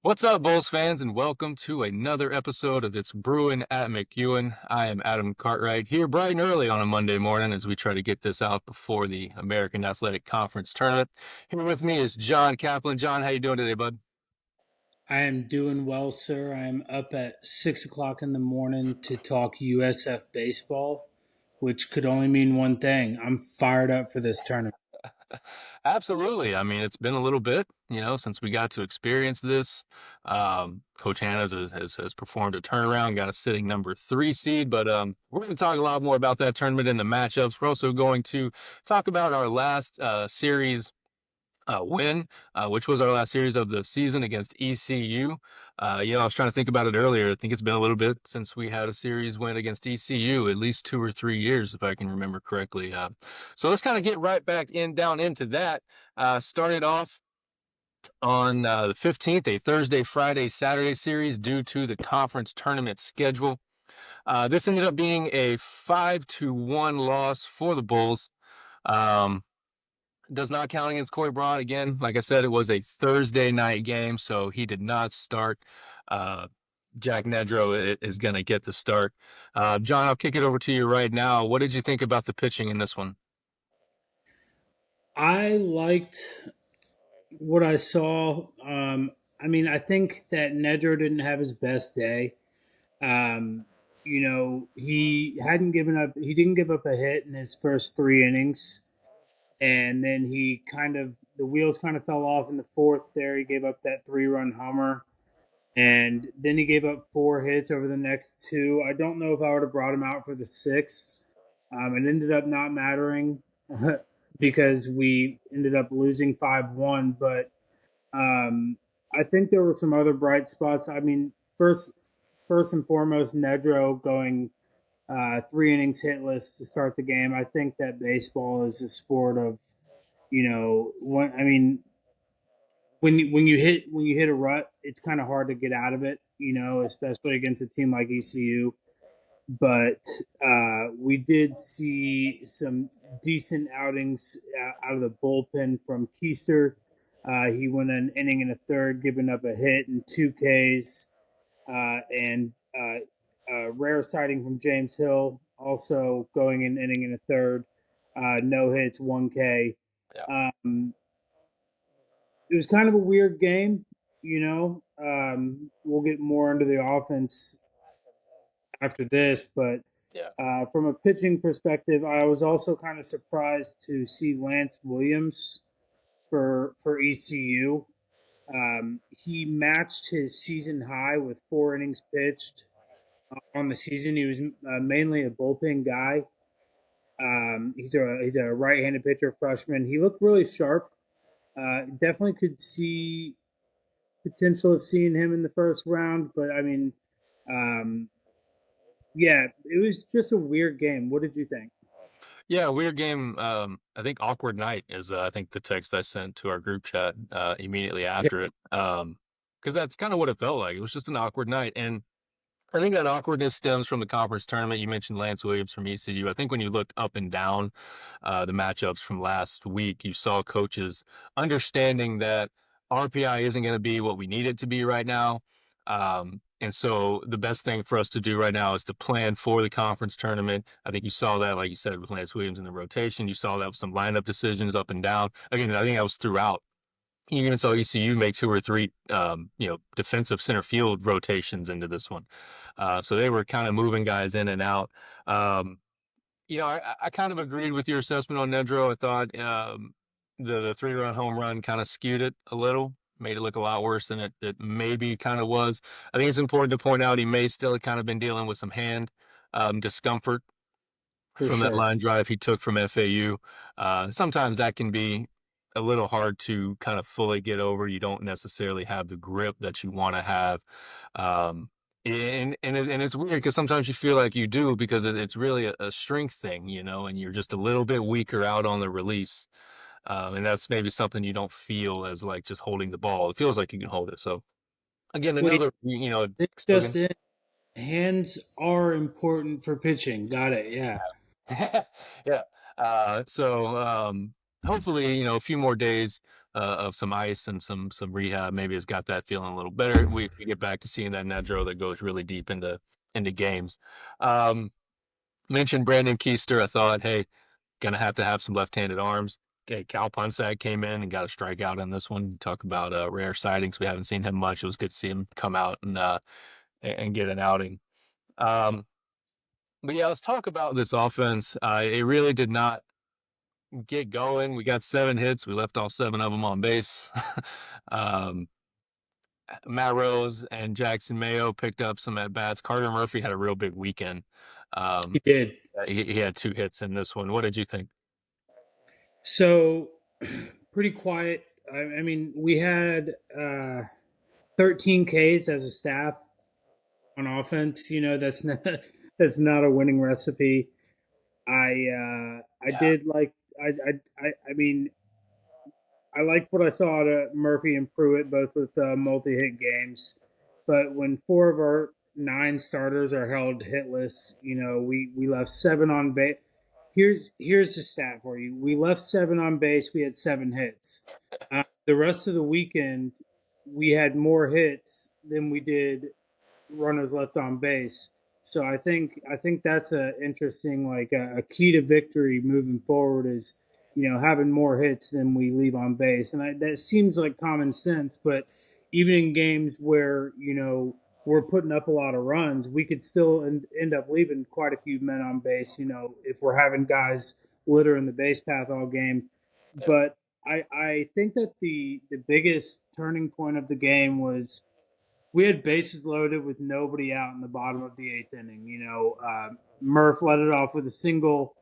What's up, Bulls fans, and welcome to another episode of It's Brewing at McEwen. I am Adam Cartwright here bright and early on a Monday morning as we try to get this out before the American Athletic Conference Tournament. Here with me is John Kaplan. John, how you doing today, bud? I am doing well, sir. I am up at 6 o'clock in the morning to talk USF baseball, which could only mean one thing. I'm fired up for this tournament. Absolutely. I mean, it's been a little bit, since we got to experience this. Coach Hanna's has performed a turnaround, got a sitting number 3 seed, but we're going to talk a lot more about that tournament and the matchups. We're also going to talk about our last series win, which was our last series of the season against ECU. I was trying to think about it earlier. I think it's been a little bit since we had a series win against ECU, at least 2 or 3 years, if I can remember correctly. So let's kind of get right back down into that. Started off on the 15th, a Thursday, Friday, Saturday series due to the conference tournament schedule. This ended up being a 5-1 loss for the Bulls. Um, does not count against Corey Braun. Again, like I said, it was a Thursday night game, so he did not start. Uh, Jack Nedro is going to get the start. John, I'll kick it over to you right now. What did you think about the pitching in this one? I liked what I saw. I think that Nedro didn't have his best day. Um, he hadn't given up. He didn't give up a hit in his first 3 innings, and then the wheels kind of fell off in the fourth. There, he gave up that 3-run homer. And then he gave up 4 hits over the next two. I don't know if I would have brought him out for the sixth. It ended up not mattering because we ended up losing 5-1. But I think there were some other bright spots. I mean, first and foremost, Nedro going 3 innings hitless to start the game. I think that baseball is a sport of, when you hit a rut, it's kind of hard to get out of it, especially against a team like ECU. But we did see some decent outings out of the bullpen from Keister. He went an inning and a third, giving up a hit and 2 Ks, and a rare sighting from James Hill, also going an inning and a third, no hits, 1 K. Yeah. It was kind of a weird game. We'll get more into the offense after this, but Yeah. from a pitching perspective, I was also kind of surprised to see Lance Williams for ECU. He matched his season high with 4 innings pitched on the season. He was mainly a bullpen guy. He's a right-handed pitcher, freshman. He looked really sharp. Definitely could see potential of seeing him in the first round, but I mean, um, yeah, it was just a weird game. What did you think? Yeah, weird game. I think awkward night is I think the text I sent to our group chat immediately Yeah, after it. Because that's kind of what it felt like. It was just an awkward night, and I think that awkwardness stems from the conference tournament. You mentioned Lance Williams from ECU. I think when you looked up and down the matchups from last week, you saw coaches understanding that RPI isn't going to be what we need it to be right now. And so the best thing for us to do right now is to plan for the conference tournament. I think you saw that, like you said, with Lance Williams in the rotation. You saw that with some lineup decisions up and down. Again, I think that was throughout. You even saw ECU make 2 or 3, defensive center field rotations into this one. So they were kind of moving guys in and out. Um, I kind of agreed with your assessment on Nedro. I thought the 3-run home run kind of skewed it a little, made it look a lot worse than it maybe kind of was. I think it's important to point out he may still have kind of been dealing with some hand discomfort for from that sure. line drive he took from FAU. Sometimes that can be a little hard to kind of fully get over. You don't necessarily have the grip that you want to have. Um, and it's weird because sometimes you feel like you do because it's really a strength thing, and you're just a little bit weaker out on the release. And that's maybe something you don't feel as like just holding the ball. It feels like you can hold it. So again, Wait, another, this okay. just in. Hands are important for pitching. Got it. Yeah. Yeah. So hopefully, a few more days of some ice and some rehab maybe has got that feeling a little better. We get back to seeing that Nedro that goes really deep into games. Um, Mentioned Brandon Keister. I thought, hey, gonna have to have some left-handed arms. Okay, Cal Punsack came in and got a strikeout in this one. Talk about rare sightings. We haven't seen him much. It was good to see him come out and get an outing. Um, but yeah, let's talk about this offense. It really did not get going. We got 7 hits. We left all 7 of them on base. um, Matt Rose and Jackson Mayo picked up some at bats. Carter Murphy had a real big weekend. He Um, did. he had 2 hits in this one. What did you think? So pretty quiet. I mean, we had 13 Ks as a staff on offense. That's not that's not a winning recipe. I Yeah. did like I mean I liked what I saw out of Murphy and Pruitt both with multi-hit games, but when 4 of our 9 starters are held hitless, we left 7 on base. Here's the stat for you: we left 7 on base. We had 7 hits. The rest of the weekend, we had more hits than we did runners left on base. So I think that's a interesting like a key to victory moving forward is having more hits than we leave on base, and that seems like common sense. But even in games where we're putting up a lot of runs, we could still end up leaving quite a few men on base. If we're having guys littering the base path all game. But I think that the biggest turning point of the game was we had bases loaded with nobody out in the bottom of the 8th inning. Murph let it off with a single.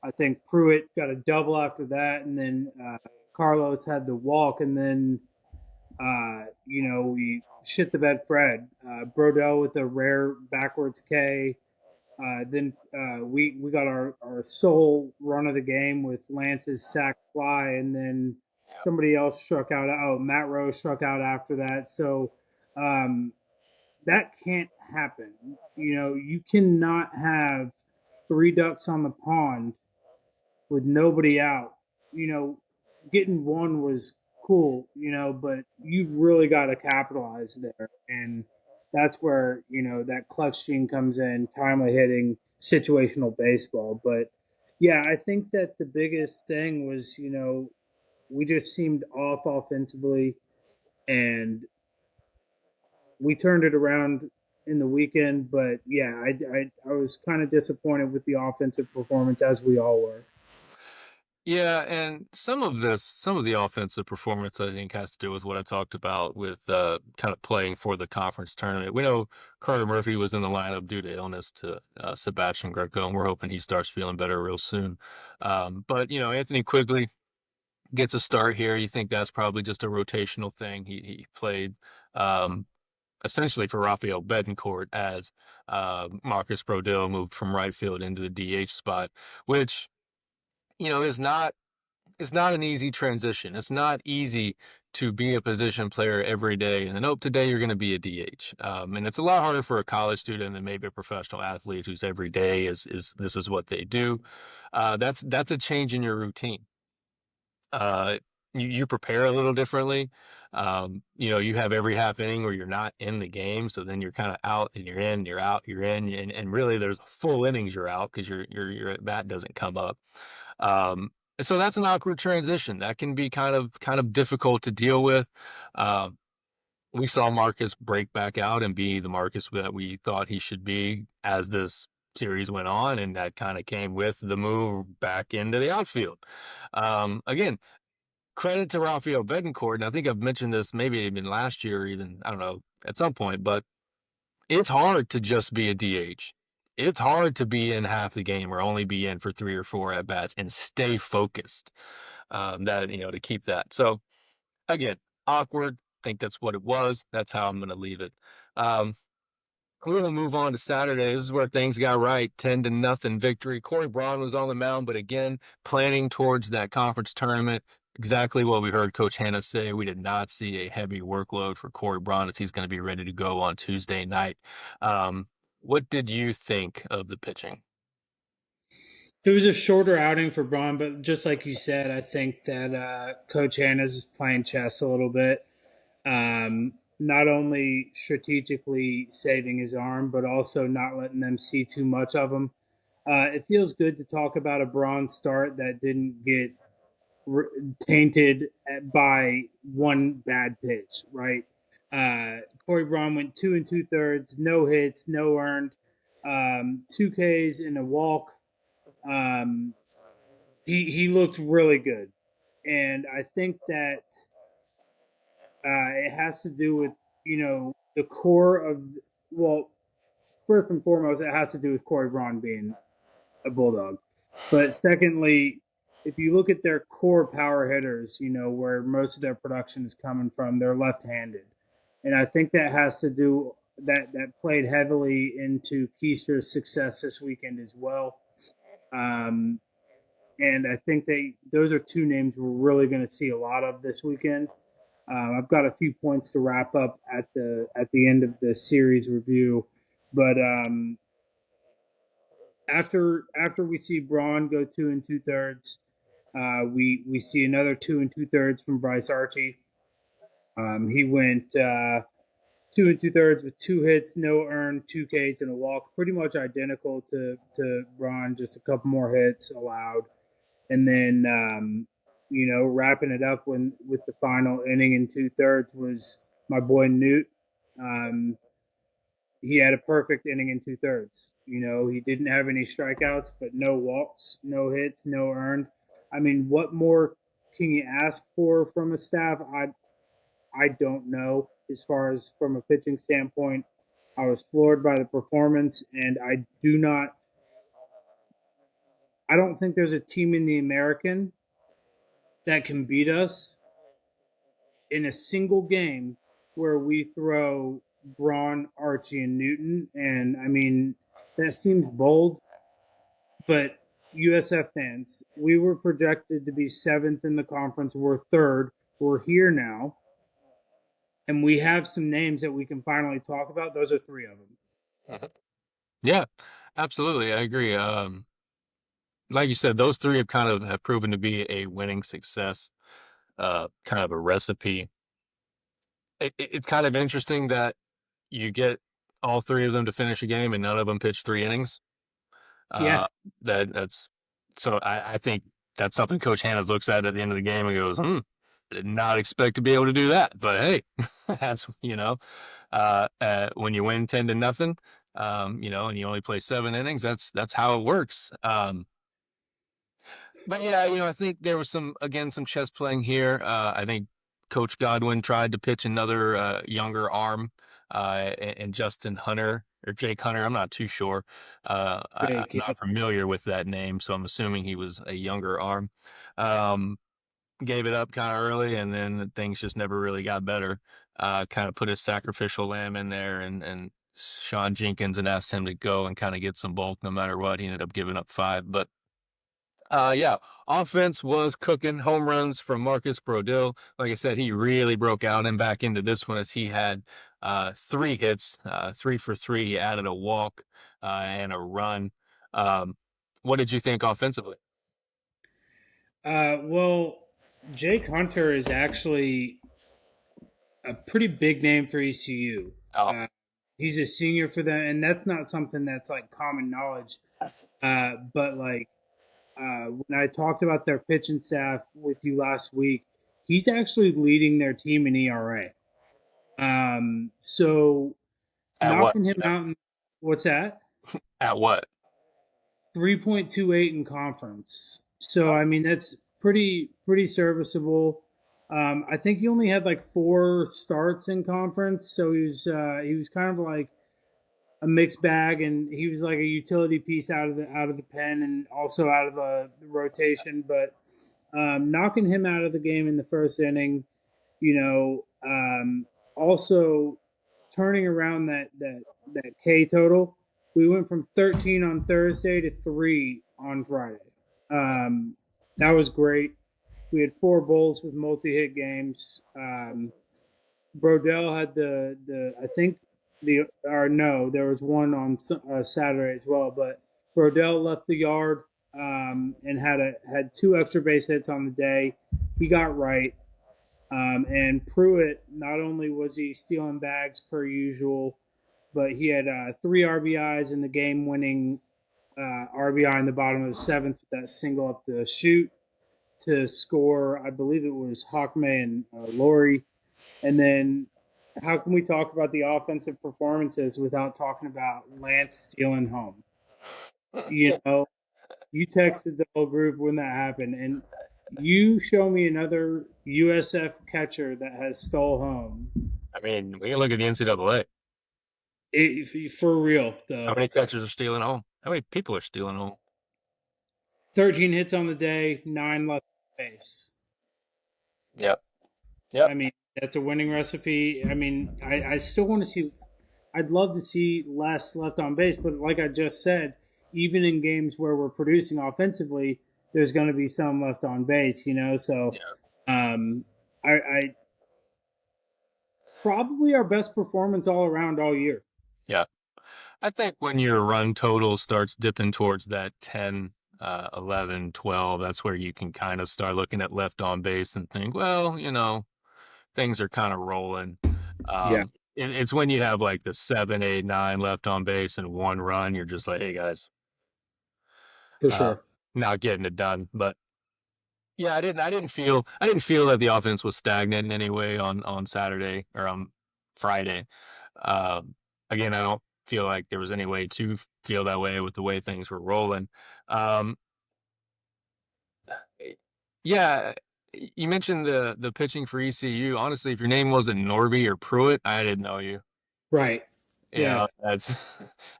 I think Pruitt got a double after that, and then Carlos had the walk, and then we shit the bed Fred. Brodell with a rare backwards K. Then we got our sole run of the game with Lance's sac fly, and then somebody else struck out. Oh, Matt Rose struck out after that. So um, that can't happen. You cannot have 3 ducks on the pond with nobody out. Getting one was cool, but you've really got to capitalize there. And that's where, that clutch gene comes in, timely hitting, situational baseball. But yeah, I think that the biggest thing was, we just seemed off offensively, and we turned it around in the weekend. But yeah, I was kind of disappointed with the offensive performance, as we all were. Yeah, and some of the offensive performance, I think, has to do with what I talked about with kind of playing for the conference tournament. We know Carter Murphy was in the lineup due to illness to Sebastian Greco, and we're hoping he starts feeling better real soon. But Anthony Quigley gets a start here. You think that's probably just a rotational thing. He played um, essentially for Rafael Betancourt as Marcus Brodell moved from right field into the DH spot, which is not it's not an easy transition. It's not easy to be a position player every day. And then, today you're going to be a DH. And it's a lot harder for a college student than maybe a professional athlete whose every day is this is what they do. That's a change in your routine. Uh, you prepare a little differently. You have every half inning where you're not in the game, so then you're kind of out and you're in, you're out, you're in, and really there's full innings you're out because your at bat doesn't come up. Um, so that's an awkward transition. That can be kind of difficult to deal with. Um, we saw Marcus break back out and be the Marcus that we thought he should be as this series went on, and that kind of came with the move back into the outfield. Again, credit to Rafael Betancourt, and I think I've mentioned this maybe even last year, or even I don't know at some point, but it's hard to just be a DH. It's hard to be in half the game or only be in for 3 or 4 at bats and stay focused. That to keep that. So again, awkward. Think that's what it was. That's how I'm going to leave it. Um, we're going to move on to Saturday. This is where things got right. 10-0 victory. Corey Braun was on the mound, but again, planning towards that conference tournament. Exactly what we heard Coach Hannah say. We did not see a heavy workload for Corey Braun as he's going to be ready to go on Tuesday night. What did you think of the pitching? It was a shorter outing for Braun, but just like you said, I think that Coach Hannes is playing chess a little bit. Not only strategically saving his arm, but also not letting them see too much of him. It feels good to talk about a Braun start that didn't get r- tainted by one bad pitch, right? Corey Braun went 2 2/3, no hits, no earned, 2 Ks and a walk. Um, he looked really good, and I think that it has to do with the core of, well, first and foremost, it has to do with Corey Braun being a Bulldog, but secondly, if you look at their core power hitters, where most of their production is coming from, they're left-handed, and I think that has to do that played heavily into Keister's success this weekend as well. Um, and I think those are two names we're really going to see a lot of this weekend. I've got a few points to wrap up at the end of the series review, but after we see Braun go 2 2/3, we see another 2 2/3 from Bryce Archie. He went 2 2/3 with 2 hits, no earned, 2 Ks and a walk, pretty much identical to Braun, just a couple more hits allowed. And then wrapping it up with the final inning in 2/3 was my boy Newt. Um, he had a perfect inning in 2/3. He didn't have any strikeouts, but no walks, no hits, no earned. I mean, what more can you ask for from a staff? I don't know. As far as from a pitching standpoint, I was floored by the performance, and I don't think there's a team in the American that can beat us in a single game where we throw Braun, Archie, and Newton. And I mean, that seems bold, but USF fans, we were projected to be seventh in the conference. We're third. We're here now. And we have some names that we can finally talk about. Those are three of them. Mhm. Yeah, absolutely. I agree. Like you said, those three have proven to be a winning success, kind of a recipe. It's kind of interesting that you get all three of them to finish a game and none of them pitch 3 innings. Yeah. Uh, that's so I think that's something Coach Hannes looks at the end of the game and goes, I did not expect to be able to do that, but hey, that's when you win 10-0, and you only play 7 innings, that's how it works. But yeah, I think there was some chess playing here. I think Coach Godwin tried to pitch another younger arm, and Justin Hunter or Jake Hunter. I'm not too sure. I'm Jake. not Yep. familiar with that name, so I'm assuming he was a younger arm. Um, Gave it up kind of early, and then things just never really got better. Kind of put his sacrificial lamb in there, and Sean Jenkins, and asked him to go and kind of get some bulk no matter what. He ended up giving up 5, but yeah, offense was cooking. Home runs from Marcus Brodell. Like I said, he really broke out and back into this one as he had 3 hits, 3 for 3. He added a walk and a run. Um, what did you think offensively? Well, Jake Hunter is actually a pretty big name for ECU. Oh, He's a senior for them, and that's not something that's like common knowledge. But like when I talked about their pitching staff with you last week, he's actually leading their team in ERA. So at what? knocking him out in what's that? At what? 3.28 in conference. So I mean that's pretty serviceable. I think he only had like 4 starts in conference, so he was kind of like a mixed bag, and he was like a utility piece out of the pen and also out of the rotation. But knocking him out of the game in the first inning, also turning around that K total. We went from 13 on Thursday to 3 on Friday. Um, that was great. We had 4 Bulls with multi-hit games. Brodell had the I think the or no, there was one on Saturday as well. But Brodell left the yard. and had two extra base hits on the day. He got right. And Pruitt, not only was he stealing bags per usual, but he had three RBIs in the game-winning RBI in the bottom of the seventh with that single up the chute to score. I believe it was Hawkmay and Laurie. And then, how can we talk about the offensive performances without talking about Lance stealing home? You know, you texted the whole group when that happened, and you show me another USF catcher that has stole home. I mean, we can look at the NCAA. For real, How though. many catchers are stealing home? How many people are stealing home? 13 hits on the day, 9 left on base. Yep. Yep. I mean, that's a winning recipe. I mean, I still want to see, I'd love to see less left on base, but like I just said, even in games where we're producing offensively, there's going to be some left on base, you know? So, Yeah. I probably our best performance all around all year. Yeah. I think when your run total starts dipping towards that 10, 11, 12, that's where you can kind of start looking at left on base and think, well, things are kind of rolling. Yeah, It's when you have like the 7, 8, 9 left on base and one run, you're just like, hey guys, for uh, sure. not getting it done. But yeah, I didn't feel that the offense was stagnant in any way on Saturday or on Friday. Um, Again, I don't feel like there was any way to feel that way with the way things were rolling. Um, yeah, you mentioned the pitching for ECU. Honestly, if your name wasn't Norby or Pruitt, I didn't know you. Right. Yeah. That's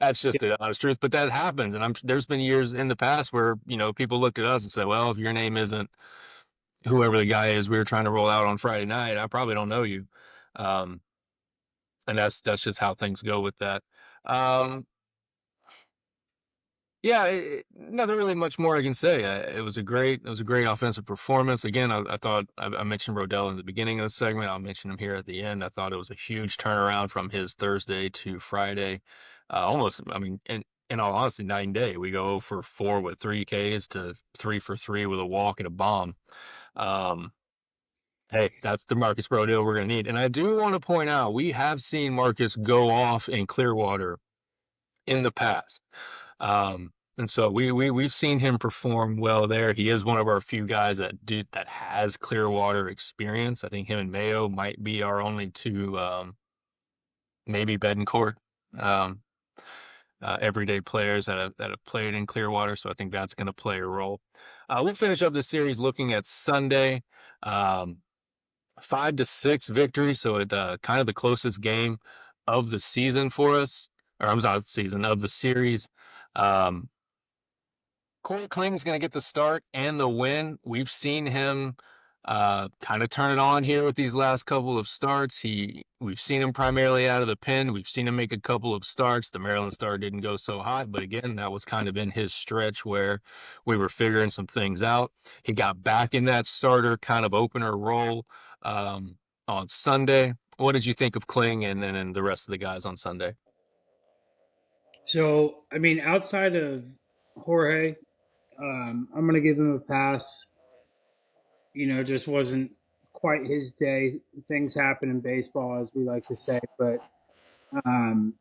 that's Yeah. just the honest truth. But that happens, and there's been years in the past where people looked at us and said, "Well, if your name isn't whoever the guy is we were trying to roll out on Friday night, I probably don't know you." Um, and that's just how things go with that. Um, Yeah, nothing really much more I can say. It was a great offensive performance. Again, I thought I mentioned Rodell in the beginning of the segment. I'll mention him here at the end. I thought it was a huge turnaround from his Thursday to Friday. Almost, I mean, in all honesty, night and day. We go 0 for 4 with 3 Ks to 3 for 3 with a walk and a bomb. Um, hey, that's the Marcus Rodell we're going to need. And I do want to point out we have seen Marcus go off in Clearwater in the past. And so we've seen him perform well there. He is one of our few guys that has Clearwater experience. I think him and Mayo might be our only two, maybe Bedencourt, um, everyday players that have played in Clearwater. So I think that's going to play a role. We'll finish up this series looking at Sunday. 5-6 victory, so it kind of the closest game of the season for us, or I'm not season of the series. Um, Corey Kling's going to get the start and the win. We've seen him kind of turn it on here with these last couple of starts. We've seen him primarily out of the pen. We've seen him make a couple of starts. The Maryland start didn't go so hot, but again, that was kind of in his stretch where we were figuring some things out. He got back in that starter kind of opener role on Sunday. What did you think of Kling and the rest of the guys on Sunday? So, I mean, outside of Jorge, I'm going to give him a pass. You know, just wasn't quite his day. Things happen in baseball, as we like to say. But um,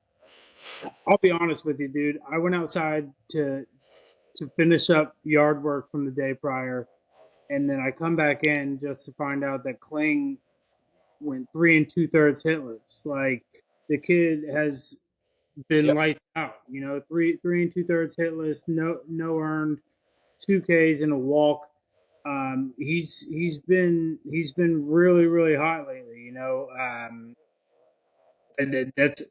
I'll be honest with you, dude. I went outside to finish up yard work from the day prior, and then I come back in just to find out that Kling went 3 2/3 hitless. Like the kid has been Yep. lights out. You know, three and 2/3 hitless, no earned, 2 Ks and a walk. He's been really hot lately. You know, and that's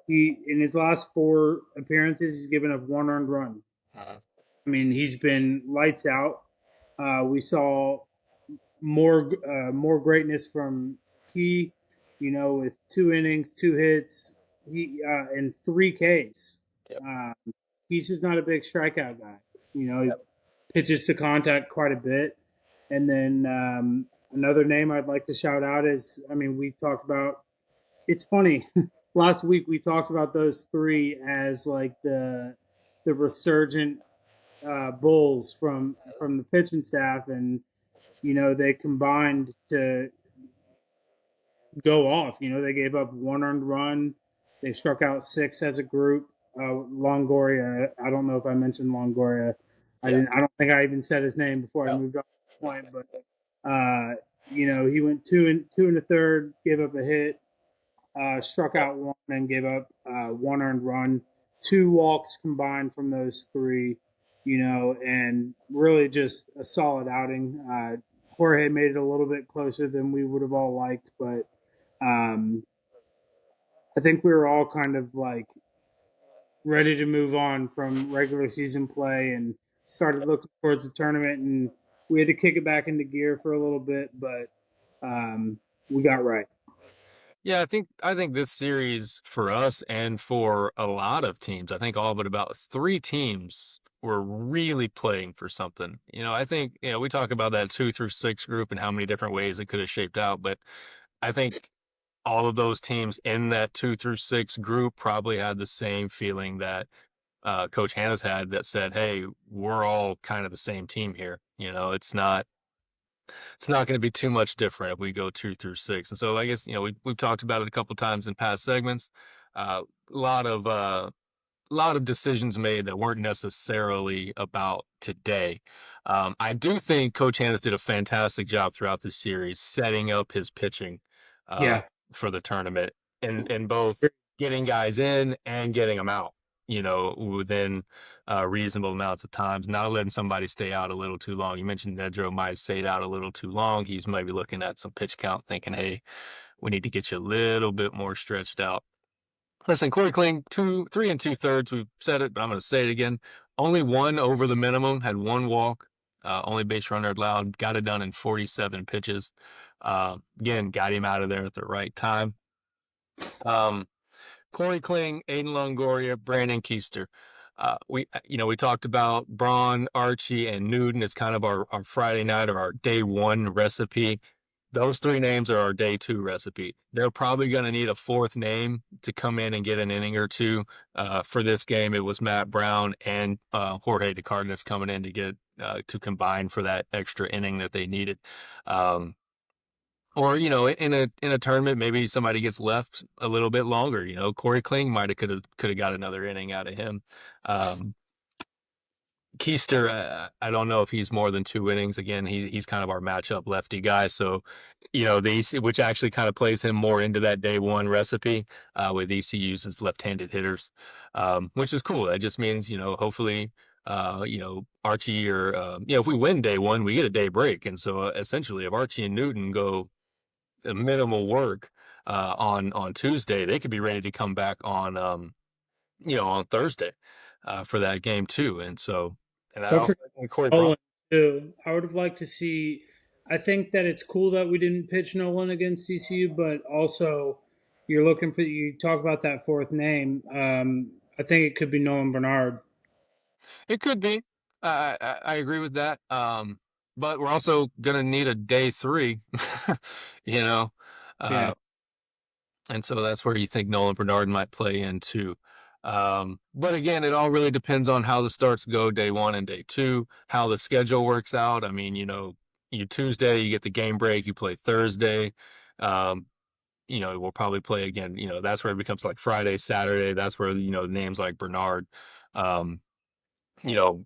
he in his last 4 appearances, he's given up one earned run. Uh, I mean, he's been lights out. We saw more greatness from Key. You know, with 2 innings, 2 hits, and 3 Ks. yep. Um, he's just not a big strikeout guy. You know, he Yep. pitches to contact quite a bit. And then another name I'd like to shout out is, I mean, we talked about. It's funny. Last week we talked about those three as like the resurgent Bulls from the pitching staff, and they combined to go off. They gave up one earned run. They struck out six as a group. Longoria, I don't know if I mentioned Longoria. I Yeah. didn't. I don't think I even said his name before I No. moved on to the point. But he went two and a third, gave up a hit, struck out one, and gave up one earned run. Two walks combined from those three. And really just a solid outing. Jorge made it a little bit closer than we would have all liked, but um, I think we were all kind of like ready to move on from regular season play and started looking towards the tournament. And we had to kick it back into gear for a little bit, but we got right. Yeah, I think this series for us and for a lot of teams, I think all but about three teams were really playing for something. I think, we talk about that 2 through 6 group and how many different ways it could have shaped out, but I think all of those teams in that 2 through 6 group probably had the same feeling that Coach Hannah's had, that said, "Hey, we're all kind of the same team here. It's not going to be too much different if we go 2 through 6." And so I guess we've talked about it a couple times in past segments. A lot of decisions made that weren't necessarily about today. I do think Coach Hannes did a fantastic job throughout the series setting up his pitching uh, Yeah. for the tournament, and both getting guys in and getting them out. Within reasonable amounts of times, not letting somebody stay out a little too long. You mentioned Nedro might have stayed out a little too long. He's maybe looking at some pitch count, thinking, "Hey, we need to get you a little bit more stretched out." Listen, Corey Kling, 3 2/3. We've said it, but I'm going to say it again. Only one over the minimum, had one walk, only base runner allowed, got it done in 47 pitches. Again, got him out of there at the right time. Um, Corey Kling, Aiden Longoria, Brandon Keister. We talked about Braun, Archie, and Newton as kind of our Friday night or our day one recipe. Those three names are our day two recipe. They're probably going to need a fourth name to come in and get an inning or two. For this game, it was Matt Brown and Jorge de Cardenas coming in to get to combine for that extra inning that they needed. Or in a tournament, maybe somebody gets left a little bit longer. Corey Kling might have could have got another inning out of him. Um, Keister, I don't know if he's more than 2 innings. Again, he's kind of our matchup lefty guy. So, which actually kind of plays him more into that day one recipe with ECUs as left-handed hitters, which is cool. That just means, hopefully, Archie or, if we win day one, we get a day break. And so essentially, if Archie and Newton go minimal work on Tuesday, they could be ready to come back on Thursday for that game too. And so, and I Don't don't forget think Corey Braun. Nolan too. I would have liked to see. I think that it's cool that we didn't pitch Nolan against ECU, but also you're looking for. You talk about that fourth name. I think it could be Nolan Bernard. It could be. I agree with that. But we're also gonna need a day three, you know, Yeah. uh, and so that's where you think Nolan Bernard might play in too. But again, it all really depends on how the starts go day one and day two, how the schedule works out. I mean, you Tuesday, you get the game break, you play Thursday. Um, we'll probably play again. That's where it becomes like Friday, Saturday. That's where, names like Bernard, um, you know,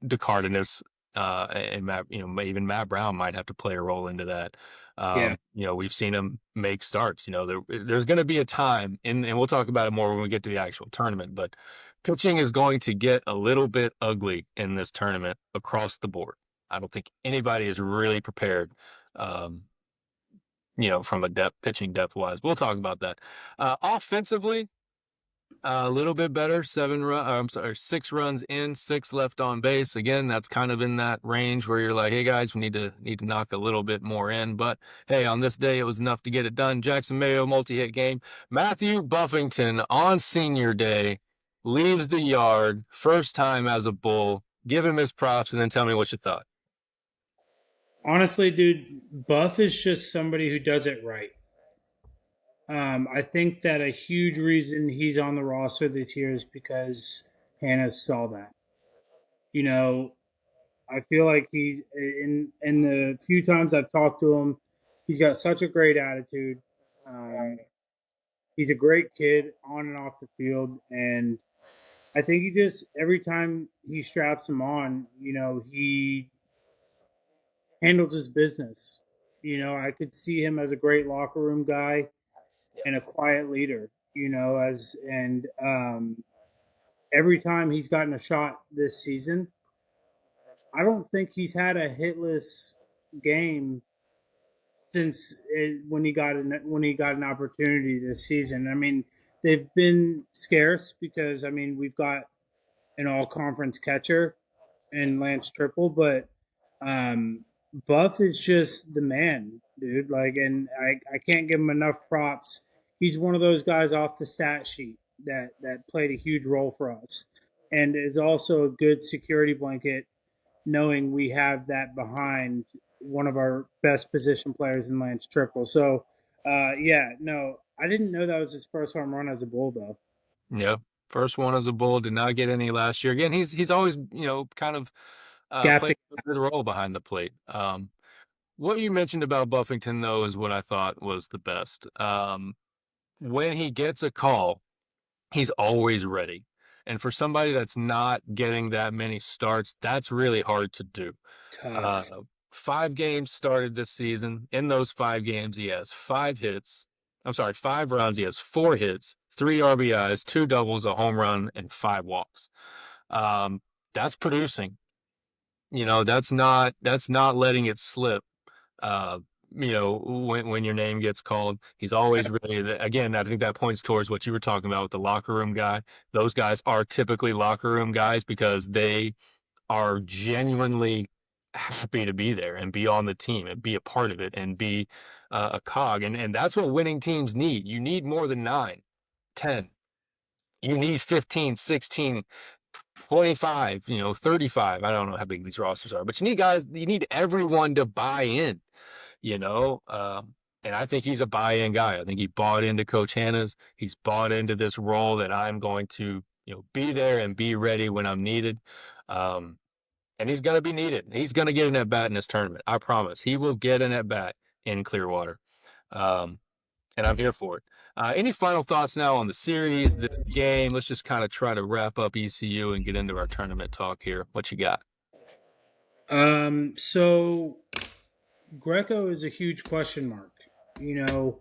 DeCardenas, and Matt, even Matt Brown might have to play a role into that. Yeah. We've seen him make starts. There's going to be a time, and we'll talk about it more when we get to the actual tournament, but pitching is going to get a little bit ugly in this tournament across the board. I don't think anybody is really prepared, um, from a pitching depth wise. We'll talk about that. Offensively, a little bit better. I'm sorry, 6 runs in, 6 left on base. Again, that's kind of in that range where you're like, hey guys, we need to knock a little bit more in. But hey, on this day, it was enough to get it done. Jackson Mayo multi-hit game. Matthew Buffington on senior day leaves the yard, first time as a Bull. Give him his props, and then tell me what you thought. Honestly, dude, Buff is just somebody who does it right. I think that a huge reason he's on the roster this year is because Hannah saw that. You know, I feel like he's in the few times I've talked to him, he's got such a great attitude. Um, he's a great kid on and off the field, and I think he just every time he straps him on, he handles his business. I could see him as a great locker room guy and a quiet leader. As and every time he's gotten a shot this season, I don't think he's had a hitless game since when he got an opportunity this season. I mean, they've been scarce because we've got an all conference catcher and Lance Triple, but um, Buff is just the man, dude. Like, and I can't give him enough props. He's one of those guys off the stat sheet that played a huge role for us, and is also a good security blanket, knowing we have that behind one of our best position players in Lance Triple. So, yeah, no, I didn't know that was his first home run as a Bull, though. Yeah. First one as a Bull, did not get any last year. Again, he's always, kind of Gapped. played a good role behind the plate. What you mentioned about Buffington, though, is what I thought was the best. When he gets a call, he's always ready. And for somebody that's not getting that many starts, that's really hard to do. Uh, Tough. 5 games started this season. In those 5 games, he has 5 hits. I'm sorry, 5 runs. He has 4 hits, 3 RBIs, 2 doubles, a home run, and 5 walks. Um, that's producing. That's not letting it slip. Uh, when your name gets called, he's always ready. Again, I think that points towards what you were talking about with the locker room guy. Those guys are typically locker room guys because they are genuinely happy to be there and be on the team and be a part of it and be a cog. And that's what winning teams need. You need more than 9, 10. You need 15, 16, 25, 35. I don't know how big these rosters are, but you need everyone to buy in, you know. And I think he's a buy-in guy. I think he bought into Coach Hanna's. He's bought into this role that I'm going to, be there and be ready when I'm needed. Um, and he's going to be needed. He's going to get an at bat in this tournament. I promise. He will get an at bat in Clearwater. Um, and I'm here for it. Any final thoughts now on the series, this game? Let's just kind of try to wrap up ECU and get into our tournament talk here. What you got? So Greco is a huge question mark. You know,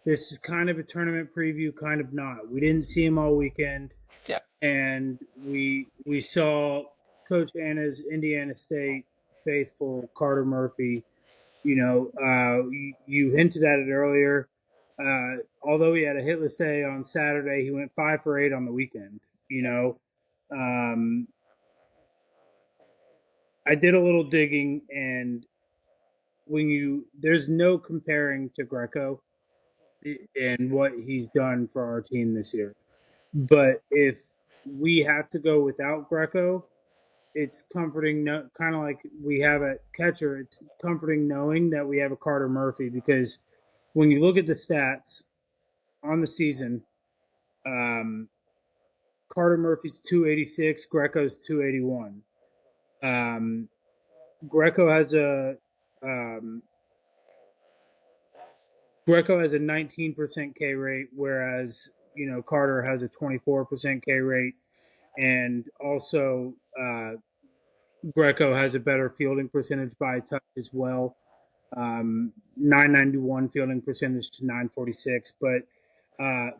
this is kind of a tournament preview, kind of not. We didn't see him all weekend, Yeah. and we saw Coach Anna's Indiana State faithful Carter Murphy. You hinted at it earlier. Although he had a hitless day on Saturday, he went 5 for 8 on the weekend. You know, um, I did a little digging, and there's no comparing to Greco and what he's done for our team this year. But if we have to go without Greco, it's comforting, kind of like we have a catcher. It's comforting knowing that we have a Carter Murphy, because when you look at the stats on the season, um, Carter Murphy's 286, Greco's 281. Um, Greco has a um, Greco has a 19% K rate, whereas Carter has a 24% K rate, and also Greco has a better fielding percentage by touch as well. 991 fielding percentage to 946, but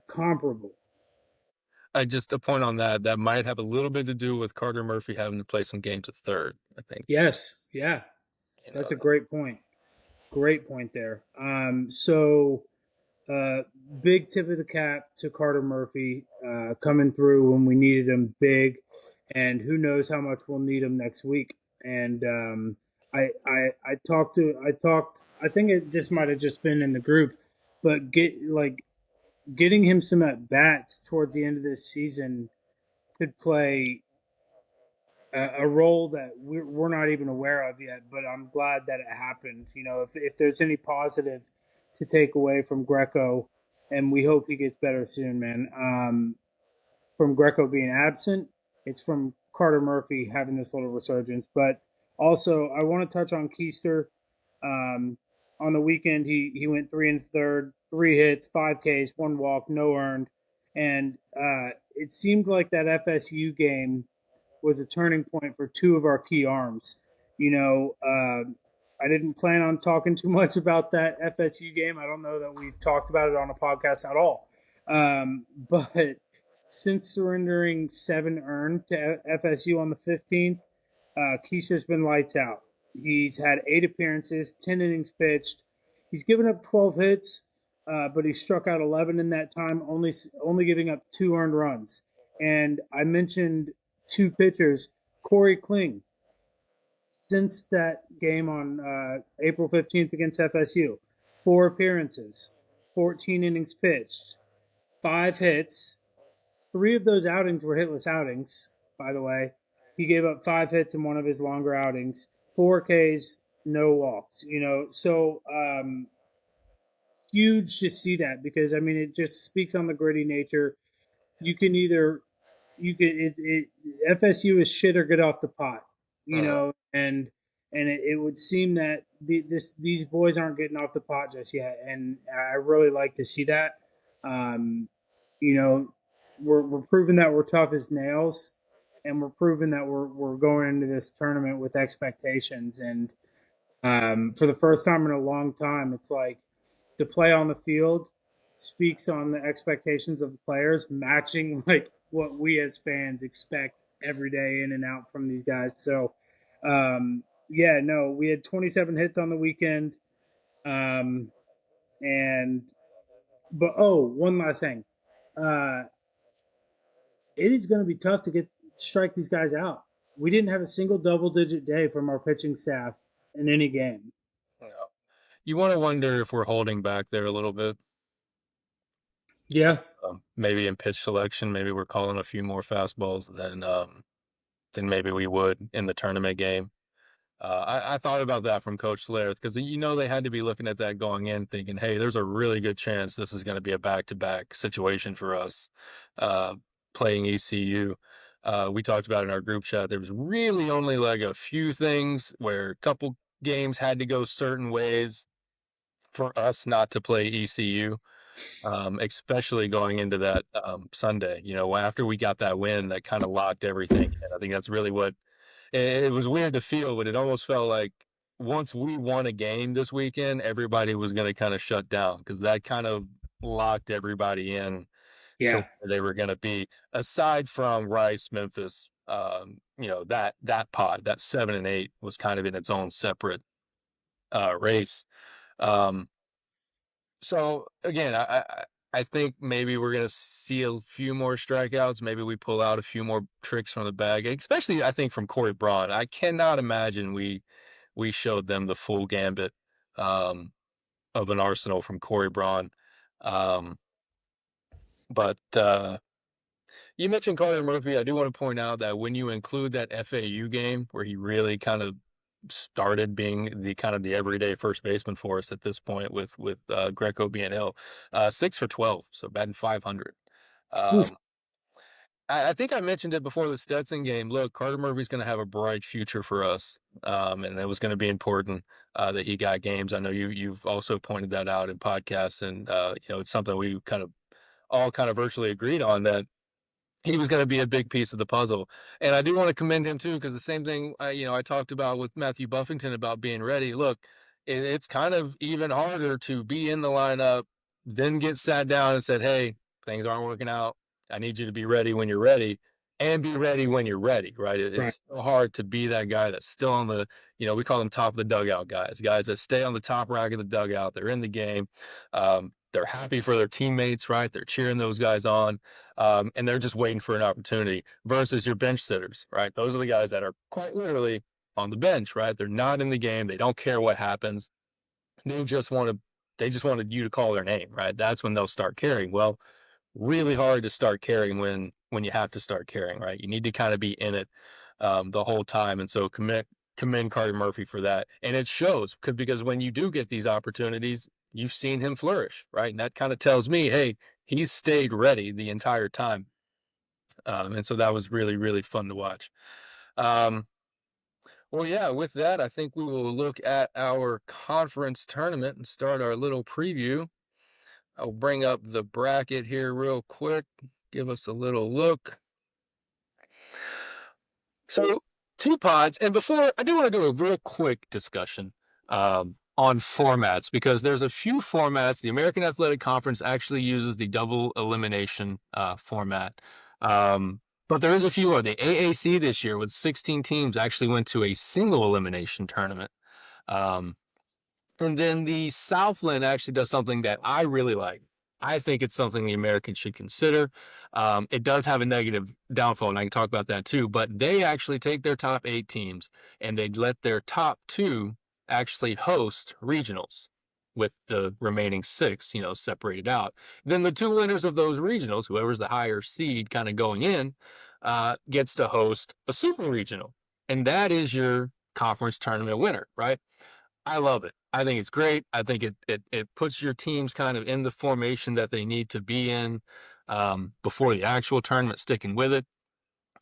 comparable. Just a point on that. That might have a little bit to do with Carter Murphy having to play some games at third. I think. Yes, yeah, You that's know. a great point. Great point there. So uh, big tip of the cap to Carter Murphy, coming through when we needed him big, and who knows how much we'll need him next week. And I think this might have just been in the group, but getting him some at bats towards the end of this season could play a role that we're not even aware of yet. But I'm glad that it happened. If there's any positive to take away from Greco, and we hope he gets better soon, man. From Greco being absent, it's from Carter Murphy having this little resurgence. But also, I want to touch on Keister. Um, on the weekend, he went 3 1/3, 3 hits, 5 Ks, 1 walk, no earned, and it seemed like that FSU game was a turning point for two of our key arms. You know, I didn't plan on talking too much about that FSU game. I don't know that we've talked about it on a podcast at all. But since surrendering 7 earned to FSU on the 15th, Keisha's been lights out. He's had 8 appearances, 10 innings pitched. He's given up 12 hits, but he struck out 11 in that time, only giving up 2 earned runs. And I mentioned 2 pitchers, Corey Kling. Since that game on April 15th against FSU, 4 appearances, 14 innings pitched, 5 hits. 3 of those outings were hitless outings, by the way. He gave up 5 hits in one of his longer outings, 4 Ks, no walks. So huge to see that because I mean it just speaks on the gritty nature. You can either FSU is shit or get off the pot, and it would seem that these boys aren't getting off the pot just yet, and I really like to see that. Um, you know, we're proving that we're tough as nails, and we're proving that we're going into this tournament with expectations. And for the first time in a long time, it's like the play on the field speaks on the expectations of the players, matching like what we as fans expect every day in and out from these guys. So, yeah, no, we had 27 hits on the weekend. Um, and, but, one last thing. It is going to be tough to strike these guys out. We didn't have a single double-digit day from our pitching staff in any game. Yeah. You want to wonder if we're holding back there a little bit. Yeah. Maybe in pitch selection, maybe we're calling a few more fastballs than maybe we would in the tournament game. I thought about that from Coach Slareth because they had to be looking at that going in, thinking, "Hey, there's a really good chance this is going to be a back-to-back situation for us playing ECU." We talked about in our group chat. There was really only like a few things where a couple games had to go certain ways for us not to play ECU, especially going into that Sunday. After we got that win, that kind of locked everything in. I think that's really what it was weird to feel, but it almost felt like once we won a game this weekend, everybody was going to kind of shut down because that kind of locked everybody in to Yeah. where they were going to be. Aside from Rice, Memphis, that pod, that 7 and 8 was kind of in its own separate race. So again, I think maybe we're gonna see a few more strikeouts. Maybe we pull out a few more tricks from the bag, especially I think from Corey Braun. I cannot imagine we showed them the full gambit of an arsenal from Corey Braun. Um, but you mentioned Carter Murphy. I do want to point out that when you include that FAU game where he really kind of started being the everyday first baseman for us at this point with Greco being ill, 6 for 12, so batting 500. Oof. I think I mentioned it before the Stetson game. Look, Carter Murphy's going to have a bright future for us, and it was going to be important that he got games. I know you've also pointed that out in podcasts, and it's something we all kind of virtually agreed on that he was going to be a big piece of the puzzle. And I do want to commend him too, because the same thing, I talked about with Matthew Buffington about being ready. Look, it's kind of even harder to be in the lineup, then get sat down and said, "Hey, things aren't working out. I need you to be ready when you're ready and be ready when you're ready." Right. Right. It's so hard to be that guy that's still on we call them top of the dugout guys that stay on the top rack of the dugout. They're in the game. They're happy for their teammates, right? They're cheering those guys on. And they're just waiting for an opportunity versus your bench sitters, right? Those are the guys that are quite literally on the bench, right? They're not in the game. They don't care what happens. They just wanted you to call their name, right? That's when they'll start caring. Well, really hard to start caring when you have to start caring, right? You need to kind of be in it the whole time. And so commend Carter Murphy for that. And it shows because when you do get these opportunities, you've seen him flourish, right? And that kind of tells me, hey, he's stayed ready the entire time. And so that was really, really fun to watch. Um, well, yeah, with that, I think we will look at our conference tournament and start our little preview. I'll bring up the bracket here real quick, give us a little look. So, two pods, and before I do want to do a real quick discussion on formats because there's a few formats. The American Athletic Conference actually uses the double elimination format. But there is a few more. The AAC this year with 16 teams actually went to a single elimination tournament. Um, and then the Southland actually does something that I really like. I think it's something the Americans should consider. It does have a negative downfall, and I can talk about that too. But they actually take their top 8 teams and they let their top 2 actually host regionals with the remaining 6, separated out. Then the 2 winners of those regionals, whoever's the higher seed kind of going in, gets to host a super regional. And that is your conference tournament winner, right? I love it. I think it's great. I think it puts your teams kind of in the formation that they need to be in before the actual tournament, sticking with it.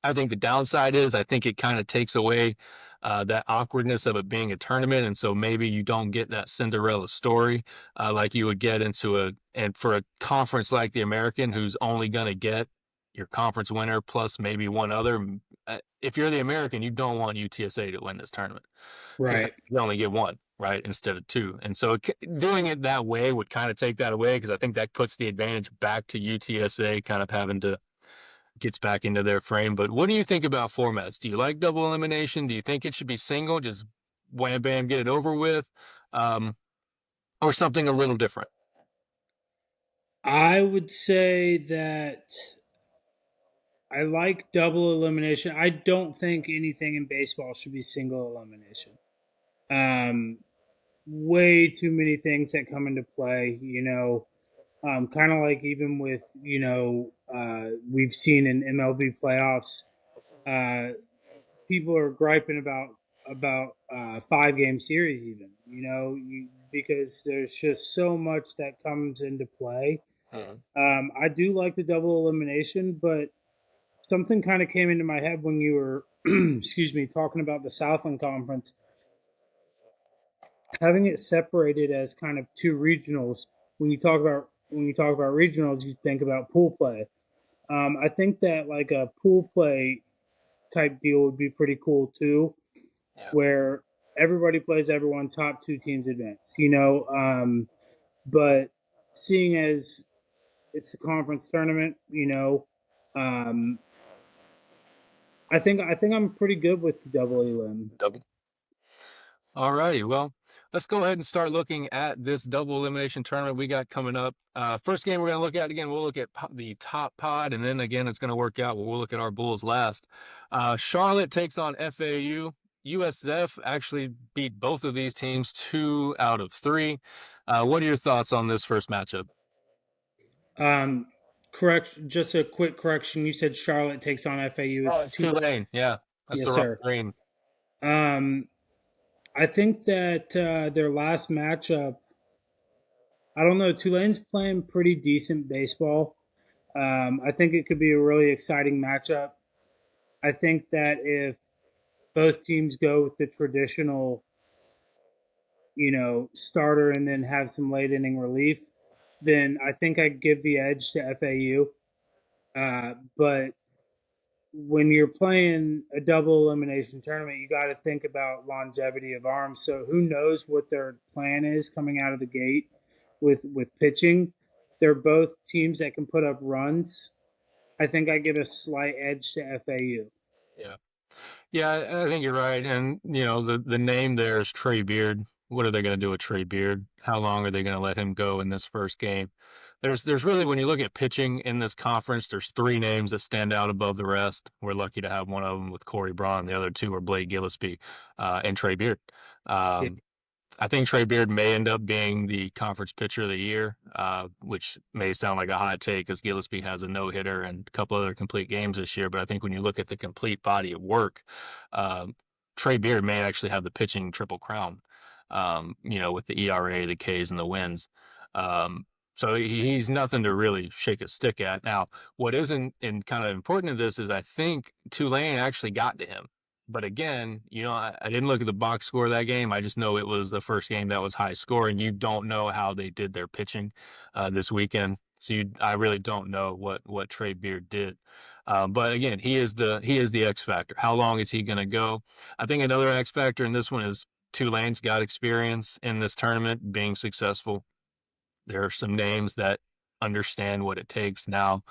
I think the downside is I think it kind of takes away that awkwardness of it being a tournament, and so maybe you don't get that Cinderella story like you would get and for a conference like the American, who's only going to get your conference winner plus maybe one other. If you're the American, you don't want UTSA to win this tournament because Right. you only get one, right, instead of 2. And so doing it that way would kind of take that away because I think that puts the advantage back to UTSA kind of having to gets back into their frame. But what do you think about formats? Do you like double elimination? Do you think it should be single, just wham bam, get it over with, um, or something a little different? I would say that I like double elimination. I don't think anything in baseball should be single elimination. Um, Way too many things that come into play, kind of like even with, we've seen in MLB playoffs, uh, people are griping about 5 game series even, because there's just so much that comes into play. Mhm. I do like the double elimination, but something kind of came into my head when you were, excuse me, talking about the Southland Conference, having it separated as kind of 2 regionals. When you talk about regionals, you think about pool play. I think that like a pool play type deal would be pretty cool too, Yeah. where everybody plays everyone, top 2 teams advance. But seeing as it's a conference tournament, um, I think I'm pretty good with double elim. Double. All righty. Well, let's go ahead and start looking at this double elimination tournament we got coming up. First game we're going to look at again, we'll look at the top pod, and then again, it's going to work out. We'll look at our Bulls last. Charlotte takes on FAU. USF actually beat both of these teams 2 out of 3. What are your thoughts on this first matchup? Um, Correct. Just a quick correction. You said Charlotte takes on FAU. Oh, It's it's two. Tulane. Yeah, that's the Yes, wrong sir. green. Um, I think that their last matchup. I don't know. Tulane's playing pretty decent baseball. I think it could be a really exciting matchup. I think that if both teams go with the traditional, starter and then have some late inning relief, then I think I'd give the edge to FAU. But when you're playing a double elimination tournament, you got to think about longevity of arms. So who knows what their plan is coming out of the gate with pitching. They're both teams that can put up runs. I think I give a slight edge to FAU. Yeah. Yeah, I think you're right. And, the name there is Trey Beard. What are they going to do with Trey Beard? How long are they going to let him go in this first game? There's really, when you look at pitching in this conference, there's 3 names that stand out above the rest. We're lucky to have one of them with Corey Braun. The other 2 are Blake Gillespie and Trey Beard. Yeah. Um, I think Trey Beard may end up being the conference pitcher of the year, which may sound like a hot take because Gillespie has a no-hitter and a couple other complete games this year. But I think when you look at the complete body of work, um, Trey Beard may actually have the pitching triple crown, with the ERA, the Ks, and the wins. Um, So he's nothing to really shake a stick at. Now, what isn't and kind of important to this is I think Tulane actually got to him. But again, I didn't look at the box score of that game. I just know it was the first game that was high scoring. You don't know how they did their pitching this weekend, so I really don't know what Trey Beard did. But again, he is the X factor. How long is he going to go? I think another X factor in this one is Tulane's got experience in this tournament, being successful. There are some names that understand what it takes. Now,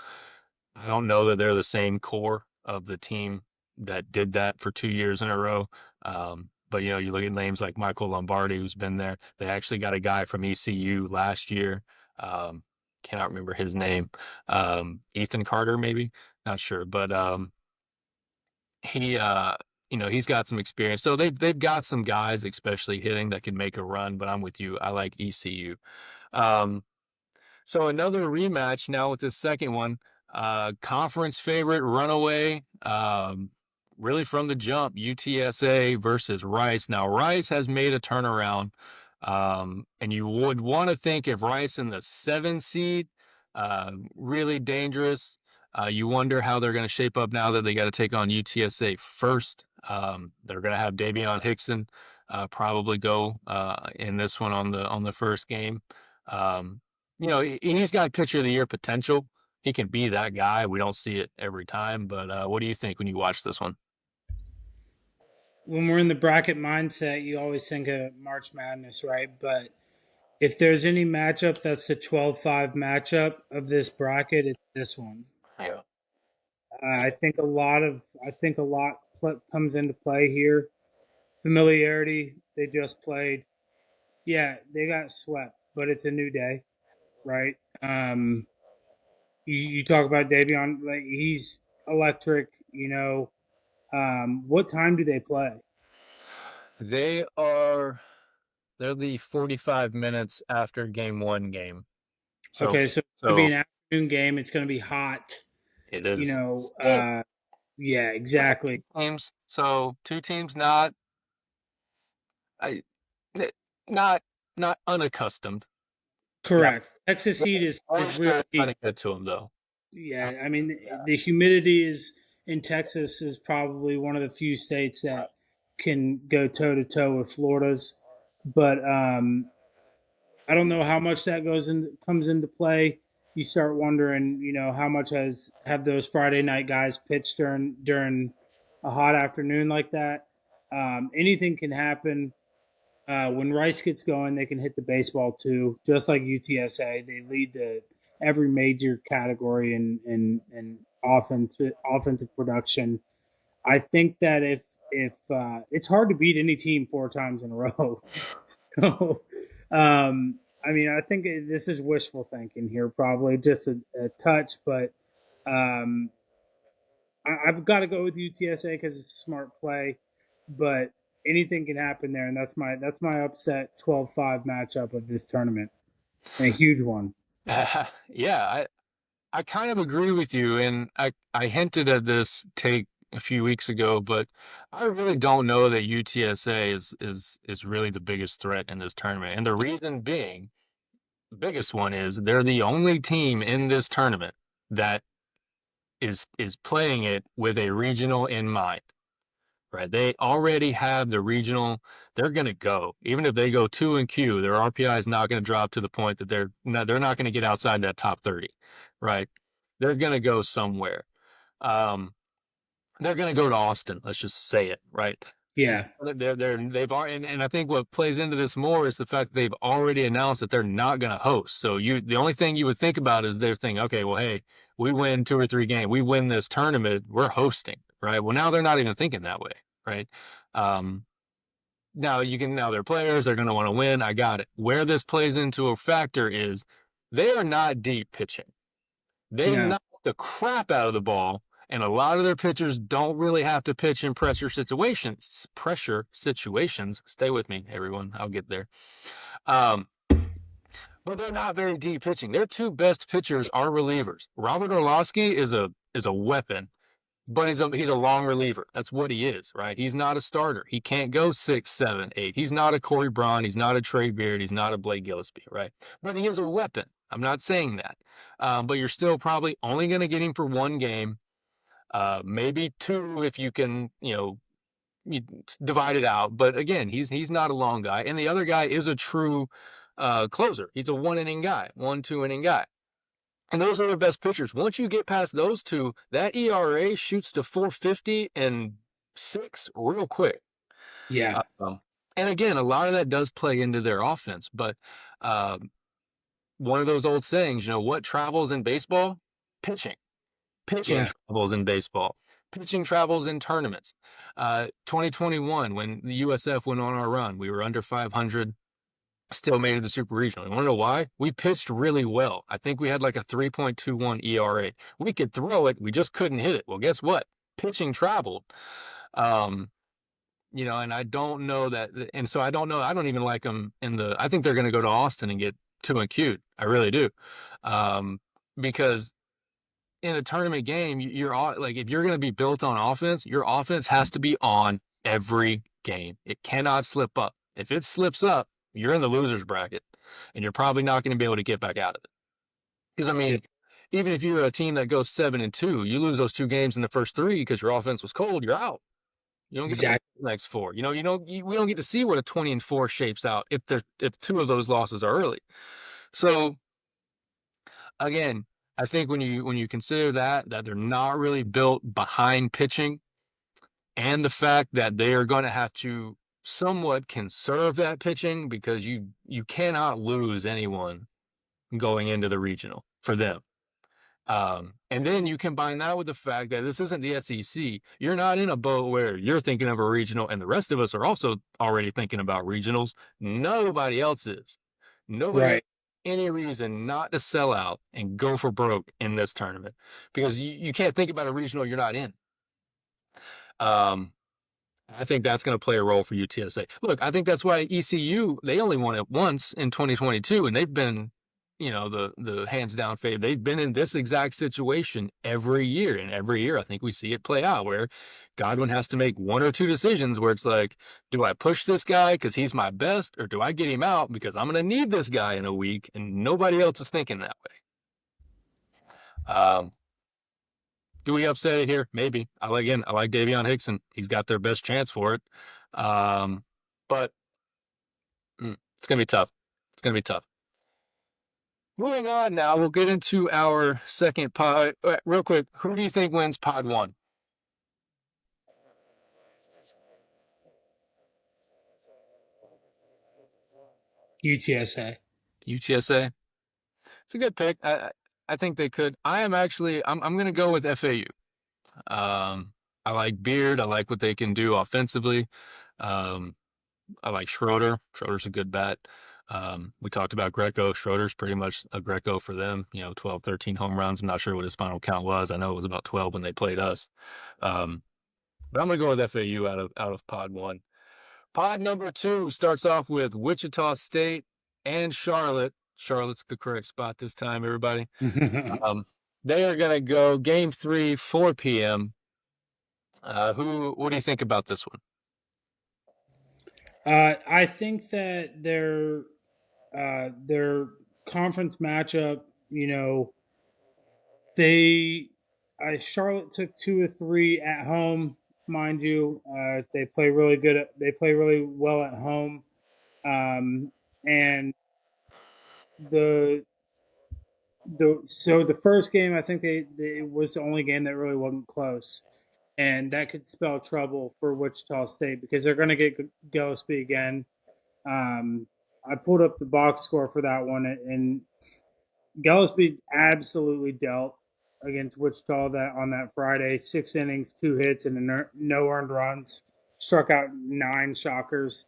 I don't know that they're the same core of the team that did that for 2 years in a row. But you look at names like Michael Lombardi, who's been there. They actually got a guy from ECU last year. Um, cannot remember his name. Ethan Carter, maybe, not sure, but he, he's got some experience. So they've got some guys, especially hitting, that can make a run. But I'm with you. I like ECU. Um, so another rematch now with this second one. Conference favorite runaway, really from the jump, UTSA versus Rice. Now, Rice has made a turnaround, and you would want to think if Rice in the 7 seed, really dangerous. You wonder how they're going to shape up now that they got to take on UTSA first. They're going to have Davion Hickson probably go in this one on the first game. Um, he's got pitcher of the year potential. He can be that guy. We don't see it every time, but what do you think when you watch this one? When we're in the bracket mindset, you always think of March Madness, right? But if there's any matchup that's a 12-5 matchup of this bracket, it's this one. Yeah. I think a lot comes into play here. Familiarity. They just played. Yeah, they got swept, but it's a new day, right? You talk about Davion, like he's electric. What time do they play? They are they're the 45 minutes after game 1 game. So Okay, so it's gonna be so an afternoon game. It's gonna be hot. it You is know, still yeah, exactly. teams. So two teams not I not not unaccustomed. Now Correct. Texas heat is Oyster trying really, to get to them though. yeah. I mean, the humidity is in Texas is probably one of the few states that can go toe to toe with Florida's, but I don't know how much that comes into play. You start wondering, how much have those Friday night guys pitched during a hot afternoon like that. Anything can happen. When Rice gets going, they can hit the baseball too, just like UTSA. They lead every major category in offensive production. I think that if it's hard to beat any team 4 times in a row, so I mean, I think this is wishful thinking here, probably just a touch, but um, I've got to go with UTSA because it's a smart play, but anything can happen there, and that's my upset 12-5 matchup of this tournament, and a huge one. Yeah, I kind of agree with you, and I hinted at this take a few weeks ago, but I really don't know that UTSA is really the biggest threat in this tournament. And the reason being, the biggest one is they're the only team in this tournament that is playing it with a regional in mind. Right. They already have the regional. They're going to go. Even if they go 2 in Q, their RPI is not going to drop to the point that they're not going to get outside that top 30. Right. They're going to go somewhere. Um, they're going to go to Austin. Let's just say it. Right. Yeah, They've already, and I think what plays into this more is the fact that they've already announced that they're not going to host. So the only thing you would think about is they're thinking, okay, well, hey, we win 2 or 3 games, we win this tournament, we're hosting, right? Well, now they're not even thinking that way, right? Um, now their players are going to want to win. I got it. Where this plays into a factor is they are not deep pitching. They no, knock the crap out of the ball, and a lot of their pitchers don't really have to pitch in pressure situations. Pressure situations. Stay with me, everyone. I'll get there. Um, but they're not very deep pitching. Their two best pitchers are relievers. Robert Orlowski is a weapon. but he's a long reliever. That's what he is, right? He's not a starter. He can't go 6, 7, 8. He's not a Corey Braun. He's not a Trey Beard. He's not a Blake Gillespie, right? But he is a weapon. I'm not saying that. But you're still probably only going to get him for one game, maybe two if you can, you divide it out. But again, he's not a long guy, and the other guy is a true closer. He's a 1 inning guy, 1, 2 inning guy. And those are the best pitchers. Once you get past those two, that ERA shoots to 4.50 and 6 real quick. Yeah. Um, and again, a lot of that does play into their offense. But one of those old sayings, what travels in baseball? Pitching. Pitching Yeah. travels in baseball. Pitching travels in tournaments. 2021, when the USF went on our run, we were under 500. Still made it to Super Regional. You want to know why? We pitched really well. I think we had like a 3.21 ERA. We could throw it, we just couldn't hit it. Well, guess what? Pitching traveled. Um, and I don't know that, and so I don't know. I don't even like them I think they're going to go to Austin and get 2 and cute. I really do. Because in a tournament game, you're all like, if you're going to be built on offense, your offense has to be on every game. It cannot slip up. If it slips up, you're in the loser's bracket, and you're probably not going to be able to get back out of it. Because Yeah. even if you're a team that goes 7-2, you lose those 2 games in the first 3 because your offense was cold, you're out. You don't get to play Exactly. the next 4. We don't get to see what a 20-4 shapes out if 2 of those losses are early. So again, I think when you consider that they're not really built behind pitching, and the fact that they are going to have to somewhat conserve that pitching, because you cannot lose anyone going into the regional for them. And then you combine that with the fact that this isn't the SEC. You're not in a boat where you're thinking of a regional and the rest of us are also already thinking about regionals. Nobody else is. Nobody has Right. any reason not to sell out and go for broke in this tournament, because you can't think about a regional you're not in. Um, I think that's going to play a role for UTSA. Look, I think that's why ECU, they only won it once in 2022, and they've been, the hands down fave. They've been in this exact situation every year, and every year I think we see it play out where Godwin has to make 1 or 2 decisions where it's like, do I push this guy because he's my best, or do I get him out because I'm going to need this guy in a week, and nobody else is thinking that way. Do we upset it here? Maybe. I like Davion Hickson. He's got their best chance for it. But it's gonna be tough. It's gonna be tough. Moving on now, we'll get into our second pod. Real quick, who do you think wins pod 1? UTSA. UTSA. It's a good pick. I think they could. I'm gonna go with FAU. I like Beard. I like what they can do offensively. Um, I like Schroeder. Schroeder's a good bat. We talked about Greco. Schroeder's pretty much a Greco for them. 12, 13 home runs. I'm not sure what his final count was. I know it was about 12 when they played us. But I'm gonna go with FAU out of pod 1. Pod number 2 starts off with Wichita State and Charlotte. Charlotte's the correct spot this time, everybody. They are gonna go game 3, 4 p.m. What do you think about this one? I think that their conference matchup, they Charlotte took 2 or 3 at home, mind you. They play really good. They play really well at home, and the the first game, I think they was the only game that really wasn't close, and that could spell trouble for Wichita State because they're going to get Gillespie again. I pulled up the box score for that one, and Gillespie absolutely dealt against Wichita on that Friday. 6 innings, 2 hits, and no earned runs. Struck out 9 shockers.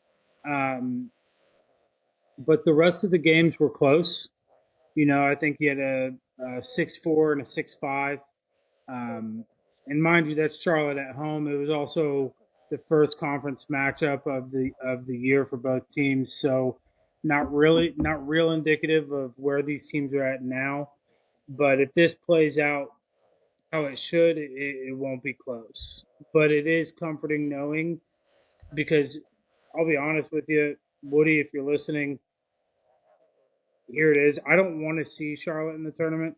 But the rest of the games were close. I think he had a 6-4 and a 6-5. And mind you, that's Charlotte at home. It was also the first conference matchup of the year for both teams. So not real indicative of where these teams are at now. But if this plays out how it should, it won't be close. But it is comforting knowing because I'll be honest with you, Woody, if you're listening, here it is. I don't want to see Charlotte in the tournament.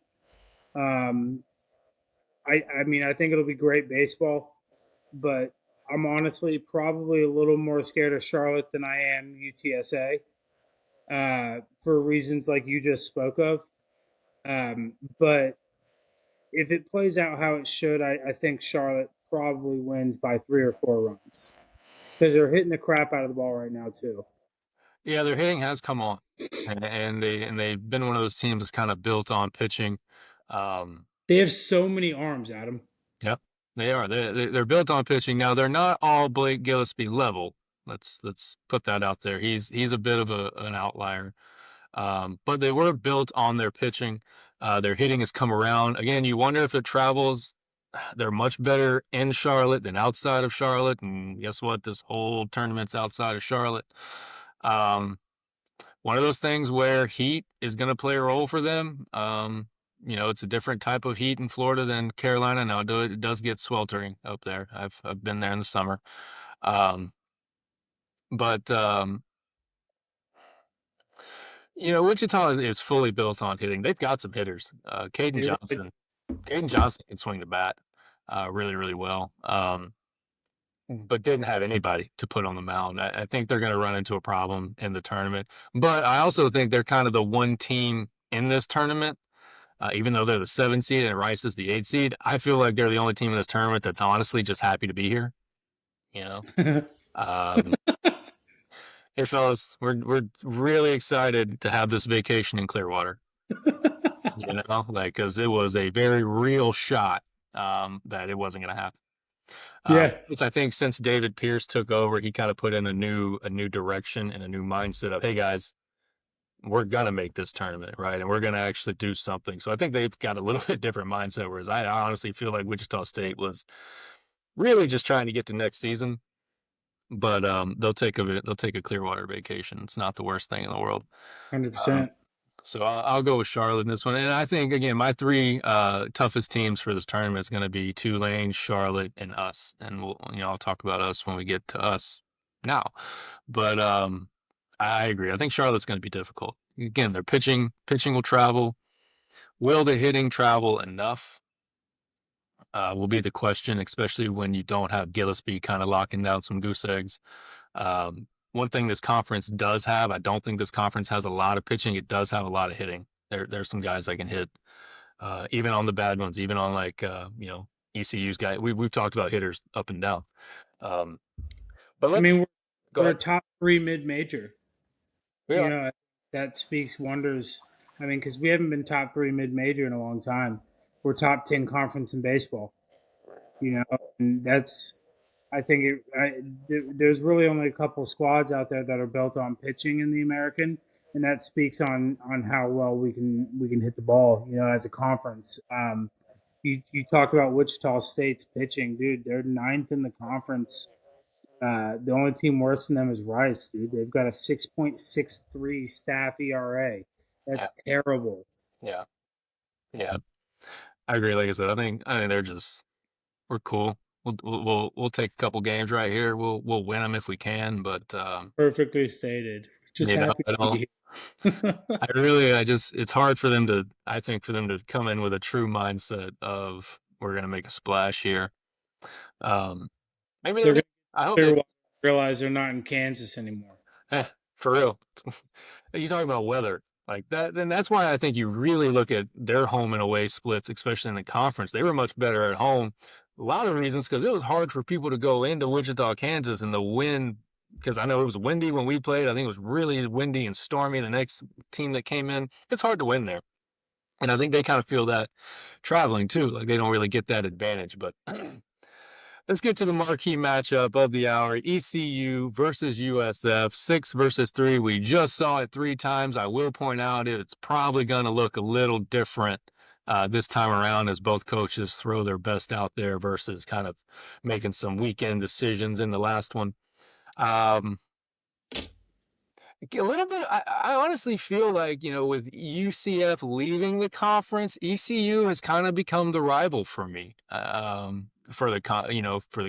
Um, I mean, I think it'll be great baseball, but I'm honestly probably a little more scared of Charlotte than I am UTSA for reasons like you just spoke of. But if it plays out how it should, I think Charlotte probably wins by 3 or 4 runs because they're hitting the crap out of the ball right now too. Yeah, their hitting has come on, and they've been one of those teams that's kind of built on pitching. Um, They have so many arms, Adam. yep, they are. They're built on pitching. Now they're not all Blake Gillespie level. Let's put that out there. He's a bit of an outlier. But they were built on their pitching. Their hitting has come around. Again, you wonder if it travels. They're much better in Charlotte than outside of Charlotte. And guess what? This whole tournament's outside of Charlotte. Um, One of those things where heat is going to play a role for them. It's a different type of heat in Florida than Carolina. Now it does get sweltering up there. I've been there in the summer. Um, but Wichita is fully built on hitting. They've got some hitters. They really, Caden Johnson can swing the bat really, really well, but didn't have anybody to put on the mound. I think they're going to run into a problem in the tournament. But I also think they're kind of the one team in this tournament, even though they're the 7 seed and Rice is the 8 seed. I feel like they're the only team in this tournament that's honestly just happy to be here. You know, um, hey fellas, we're really excited to have this vacation in Clearwater. Because it was a very real shot that it wasn't going to happen. yeah, I think since David Pierce took over, he kind of put in a new direction and a new mindset of, hey guys, we're gonna make this tournament, right? And we're gonna actually do something. So I think they've got a little bit different mindset. Whereas I honestly feel like Wichita State was really just trying to get to next season. But they'll take a Clearwater vacation. It's not the worst thing in the world. 100%. So I'll go with Charlotte in this one. And I think, again, my three toughest teams for this tournament is going to be Tulane, Charlotte, and us. And I'll talk about us when we get to us now. But I agree. I think Charlotte's going to be difficult. Again, their pitching will travel. Will the hitting travel enough? Will be the question, especially when you don't have Gillespie kind of locking down some goose eggs. One thing this conference does have, I don't think this conference has a lot of pitching. It does have a lot of hitting. There's some guys that can hit, even on the bad ones, even on ECU's guy. We've talked about hitters up and down. Um, but I let's mean, go we're a ahead. top three mid major. We You are. know, that speaks wonders. I mean, because we haven't been top three mid major in a long time. We're top 10 conference in baseball. And that's, I think there's really only a couple squads out there that are built on pitching in the American, and that speaks on how well we can hit the ball. As a conference. You talk about Wichita State's pitching, dude. They're ninth in the conference. The only team worse than them is Rice, dude. They've got a 6.63 staff ERA. Yeah, That's terrible. yeah, yeah. I agree. Like I said, I think we're cool. We'll take a couple games right here. We'll win them if we can. But Perfectly stated. Just happy I to don't. be here. It's hard for them to, I think, for them to come in with a true mindset of we're going to make a splash here. Um, Maybe They're they do. going I hope they do. to realize they're not in Kansas anymore. Eh, for real. You talk about weather like that, then that's why I think you really look at their home and away splits, especially in the conference. They were much better at home. A lot of reasons because it was hard for people to go into Wichita, Kansas, and the wind. Because I know it was windy when we played. I think it was really windy and stormy. The next team that came in, it's hard to win there. And I think they kind of feel that traveling too. Like they don't really get that advantage. But let's get to the marquee matchup of the hour. ECU versus USF, 6 versus 3. We just saw it 3 times. I will point out it's probably going to look a little different this time around as both coaches throw their best out there versus kind of making some weekend decisions in the last one. Um, A little bit. I honestly feel like, with UCF leaving the conference, ECU has kind of become the rival for me. For the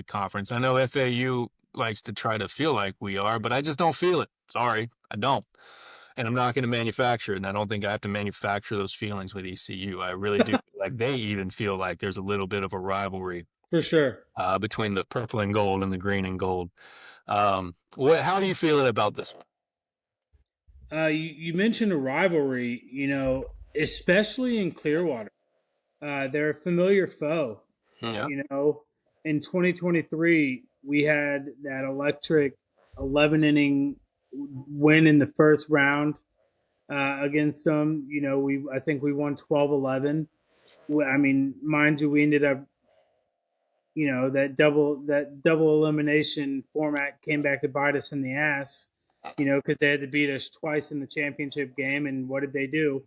conference. I know FAU likes to try to feel like we are, but I just don't feel it. Sorry, I don't. And I'm not going to manufacture it. And I don't think I have to manufacture those feelings with ECU. I really do feel like they even feel like there's a little bit of a rivalry For sure. between the purple and gold and the green and gold. How do you feel about this one? You mentioned a rivalry, especially in Clearwater. They're a familiar foe. Yeah. In 2023, we had that electric 11 inning win in the first round against them. I think we won 12-11. I mean, mind you, we ended up, that double elimination format came back to bite us in the ass. Because they had to beat us twice in the championship game, and what did they do?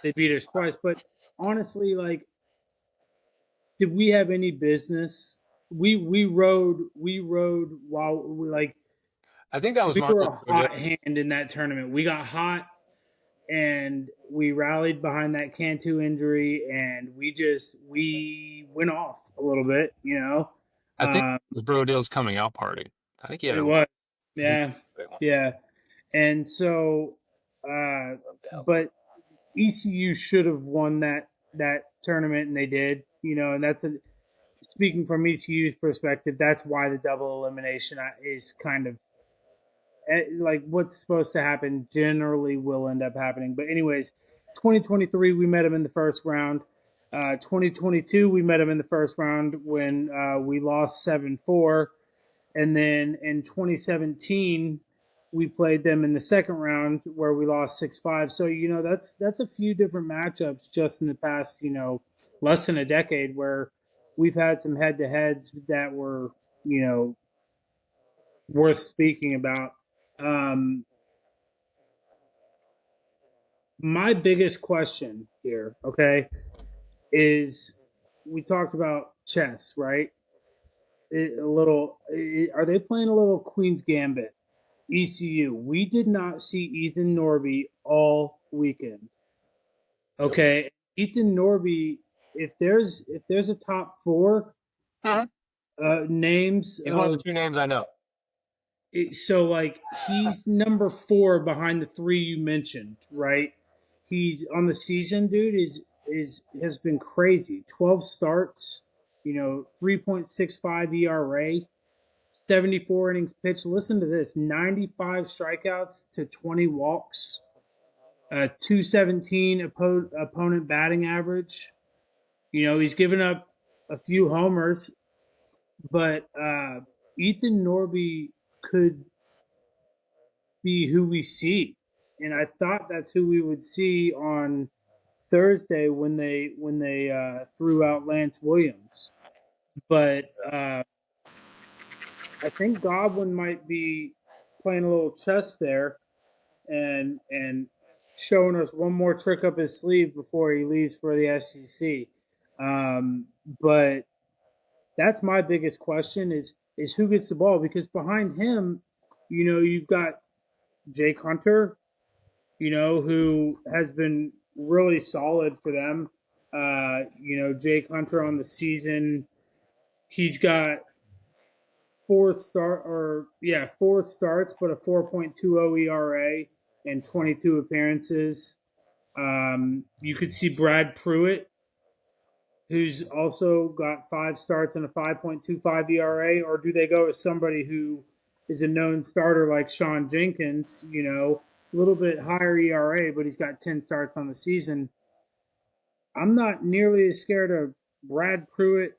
They beat us twice. But honestly, like, did we have any business? We rode while I think that was we were Marcus a hot Brodell. hand in that tournament. We got hot and we rallied behind that Cantu injury, and we went off a little bit. I think Uh, it was Brodell's coming out party. I think he had it a was, big yeah, one. yeah, and so, but ECU should have won that tournament, and they did. And speaking from ECU's perspective, that's why the double elimination is kind of like what's supposed to happen generally will end up happening. But anyways, 2023 we met them in the first round. 2022 we met them in the first round when we lost 7-4, and then in 2017 we played them in the second round where we lost 6-5. So that's a few different matchups just in the past less than a decade where we've had some head to heads that were worth speaking about. Um, my biggest question here, okay, is we talked about chess, right? Are they playing a little Queen's Gambit? ECU. We did not see Ethan Norby all weekend. Okay, Ethan Norby. If there's a top four Uh-huh. names He's one of the of two names I know. so like he's number four behind the three you mentioned, right? He's on the season, dude. Is has been crazy. 12 starts, 3.65 ERA, 74 innings pitched. Listen to this: 95 strikeouts to 20 walks, 217 opponent batting average. He's given up a few homers, but Ethan Norby could be who we see. And I thought that's who we would see on Thursday when they threw out Lance Williams. But I think Godwin might be playing a little chess there and showing us one more trick up his sleeve before he leaves for the SEC. But that's my biggest question is who gets the ball, because behind him, you've got Jake Hunter, who has been really solid for them. Jake Hunter on the season, he's got four starts, but a 4.20 ERA and 22 appearances. You could see Brad Pruitt, who's also got 5 starts and a 5.25 ERA, or do they go with somebody who is a known starter like Sean Jenkins, a little bit higher ERA, but he's got 10 starts on the season. I'm not nearly as scared of Brad Pruitt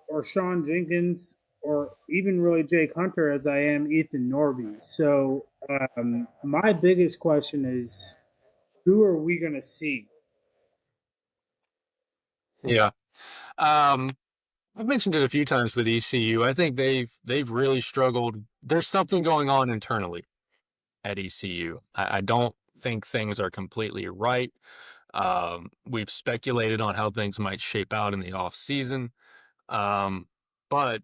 or Sean Jenkins or even really Jake Hunter as I am Ethan Norby. So my biggest question is, who are we going to see? Yeah. Um, I've mentioned it a few times with ECU. I think they've really struggled. There's something going on internally at ECU. I don't think things are completely right. We've speculated on how things might shape out in the off season. But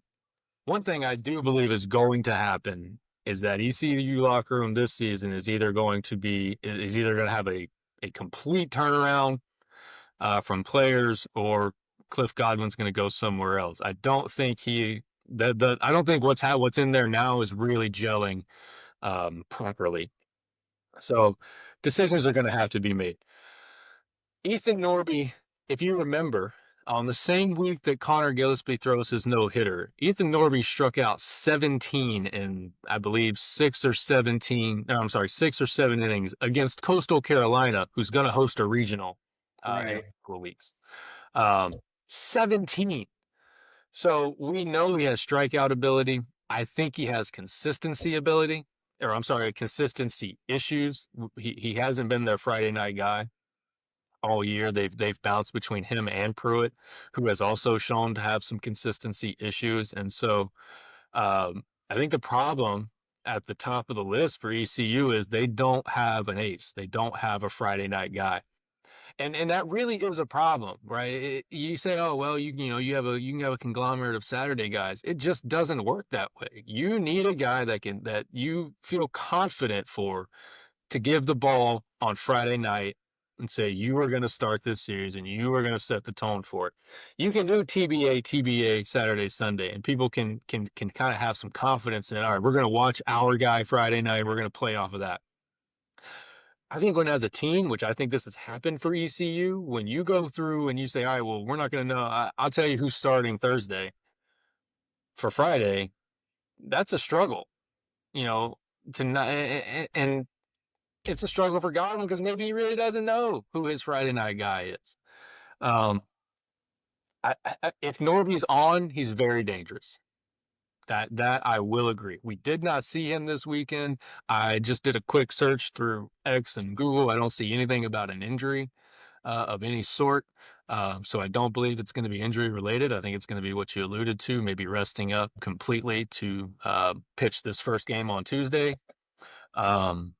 one thing I do believe is going to happen is that ECU locker room this season is either going to have a complete turnaround from players, or Cliff Godwin's going to go somewhere else. I don't think I don't think what's in there now is really gelling properly. So decisions are going to have to be made. Ethan Norby, if you remember, on the same week that Connor Gillespie throws his no-hitter, Ethan Norby struck out 17 in, I believe, 6 or 7 innings against Coastal Carolina, who's going to host a regional in a Right. couple of weeks. 17. So we know he has strikeout ability. I think he has consistency ability, or I'm sorry, consistency issues. He hasn't been their Friday night guy all year. They've bounced between him and Pruitt, who has also shown to have some consistency issues. And so I think the problem at the top of the list for ECU is they don't have an ace. They don't have a Friday night guy. And that really is a problem, right? You say, oh well, you can have a conglomerate of Saturday guys. It just doesn't work that way. You need a guy that you feel confident for to give the ball on Friday night and say you are going to start this series and you are going to set the tone for it. You can do TBA Saturday Sunday, and people can kind of have some confidence in, all right, we're going to watch our guy Friday night. We're going to play off of that. I think when as a team, which I think this has happened for ECU, when you go through and you say, all right, well, we're not going to know. I'll tell you who's starting Thursday for Friday. That's a struggle, you know, to not, and it's a struggle for Godwin because maybe he really doesn't know who his Friday night guy is. Um, if Norby's on, he's very dangerous. That I will agree. We did not see him this weekend. I just did a quick search through X and Google. I don't see anything about an injury of any sort. So I don't believe it's going to be injury related. I think it's going to be what you alluded to, maybe resting up completely to pitch this first game on Tuesday. Um,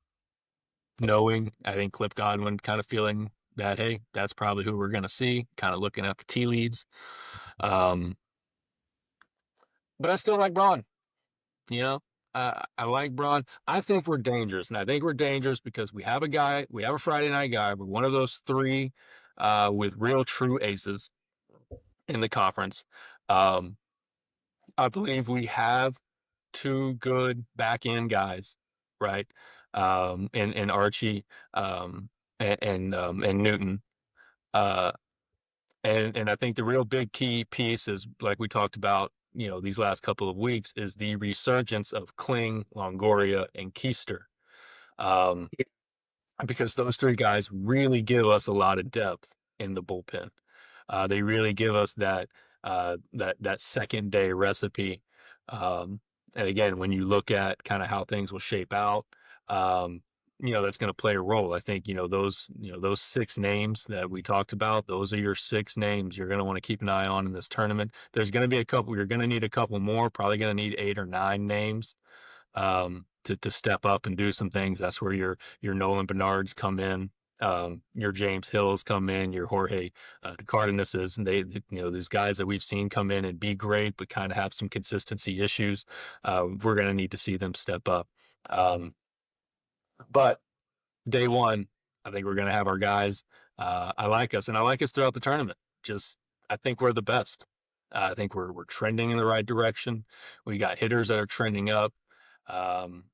Knowing, I think Cliff Godwin kind of feeling that, hey, that's probably who we're going to see, kind of looking at the tea leaves. Um, but I still like Braun. You know, I like Braun. I think we're dangerous, and I think we're dangerous because we have a Friday night guy. We're one of those three with real true aces in the conference. Um, I believe we have two good back end guys, right? And Archie and Newton. Uh, and I think the real big key piece is, like we talked about, these last couple of weeks, is the resurgence of Kling, Longoria, and Keister. Um, because those three guys really give us a lot of depth in the bullpen. They really give us that second day recipe. Um, and again, when you look at kind of how things will shape out, um, that's going to play a role. I think those 6 names that we talked about. Those are your 6 names you're going to want to keep an eye on in this tournament. There's going to be a couple. You're going to need a couple more. Probably going to need 8 or 9 names to step up and do some things. That's where your Nolan Bernards come in. Your James Hills come in, your Jorge Cardenases, and these guys that we've seen come in and be great, but kind of have some consistency issues. We're going to need to see them step up. But day one, I think we're going to have our guys. I like us, and I like us throughout the tournament. I think we're the best. I think we're trending in the right direction. We got hitters that are trending up. Um,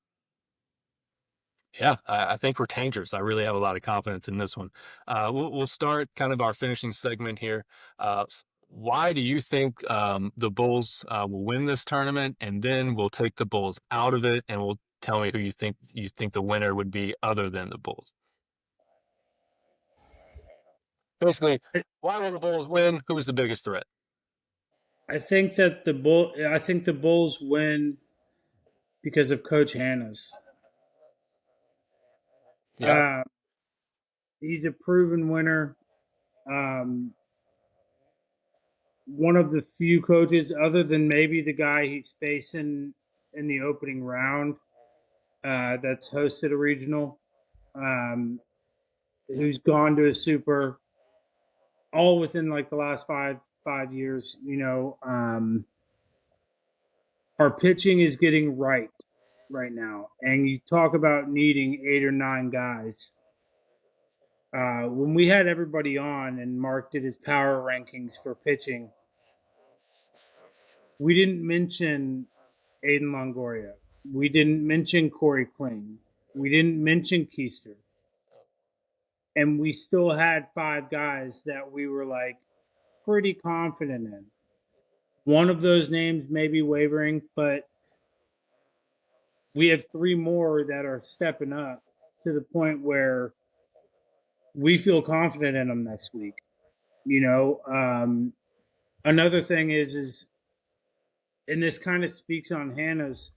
Yeah, I think we're dangerous. I really have a lot of confidence in this one. We'll start kind of our finishing segment here. Why do you think the Bulls will win this tournament? And then we'll take the Bulls out of it, and we'll tell me who you think the winner would be other than the Bulls. Basically, why will the Bulls win? Who is the biggest threat? I think the Bulls win because of Coach Hanna's. Yeah, Uh, he's a proven winner. Um, one of the few coaches, other than maybe the guy he's facing in the opening round, that's hosted a regional, um, who's gone to a super, all within like the last five years. Our pitching is getting right. right now, and you talk about needing 8 or 9 guys. When we had everybody on and Mark did his power rankings for pitching, we didn't mention Aiden Longoria. We didn't mention Corey Kling. We didn't mention Keister. And we still had 5 guys that we were like pretty confident in. One of those names may be wavering, but we have 3 more that are stepping up to the point where we feel confident in them next week. Another thing is, and this kind of speaks on Hannah's,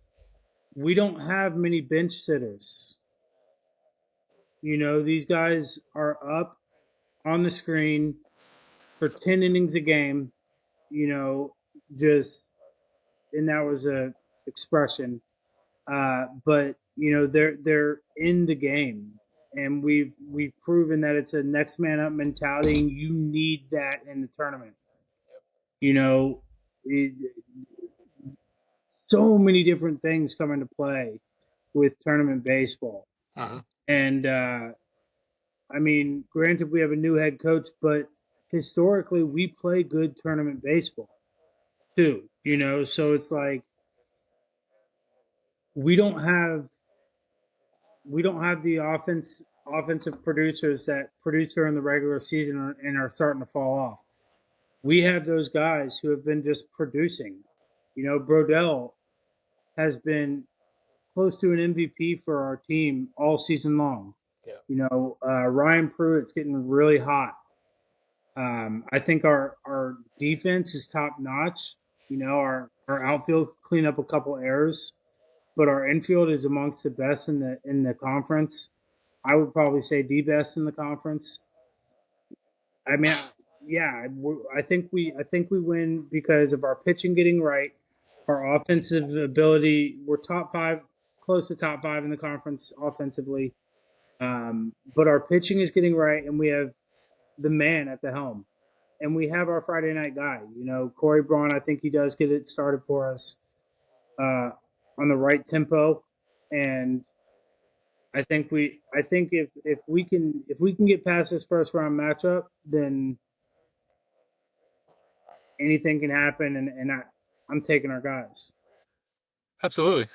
we don't have many bench sitters. These guys are up on the screen for 10 innings a game, just, and that was a expression. But they're in the game, and we've proven that it's a next man up mentality, and you need that in the tournament. It, so many different things come into play with tournament baseball. And I mean, granted, we have a new head coach, but historically, we play good tournament baseball too. So it's like we don't have the offensive producers that produce during the regular season and are starting to fall off. We have those guys who have been just producing. Brodell has been close to an MVP for our team all season long. Yeah. Ryan Pruitt's getting really hot. I think our defense is top notch. Our outfield clean up a couple errors, but our infield is amongst the best in the conference. I would probably say the best in the conference. I mean, yeah, I think we win because of our pitching getting right, our offensive ability. We're top 5, close to top 5 in the conference offensively, but our pitching is getting right, and we have the man at the helm, and we have our Friday night guy. Corey Braun. I think he does get it started for us on the right tempo, and I think if we can get past this first round matchup, then anything can happen, and I'm taking our guys. Absolutely.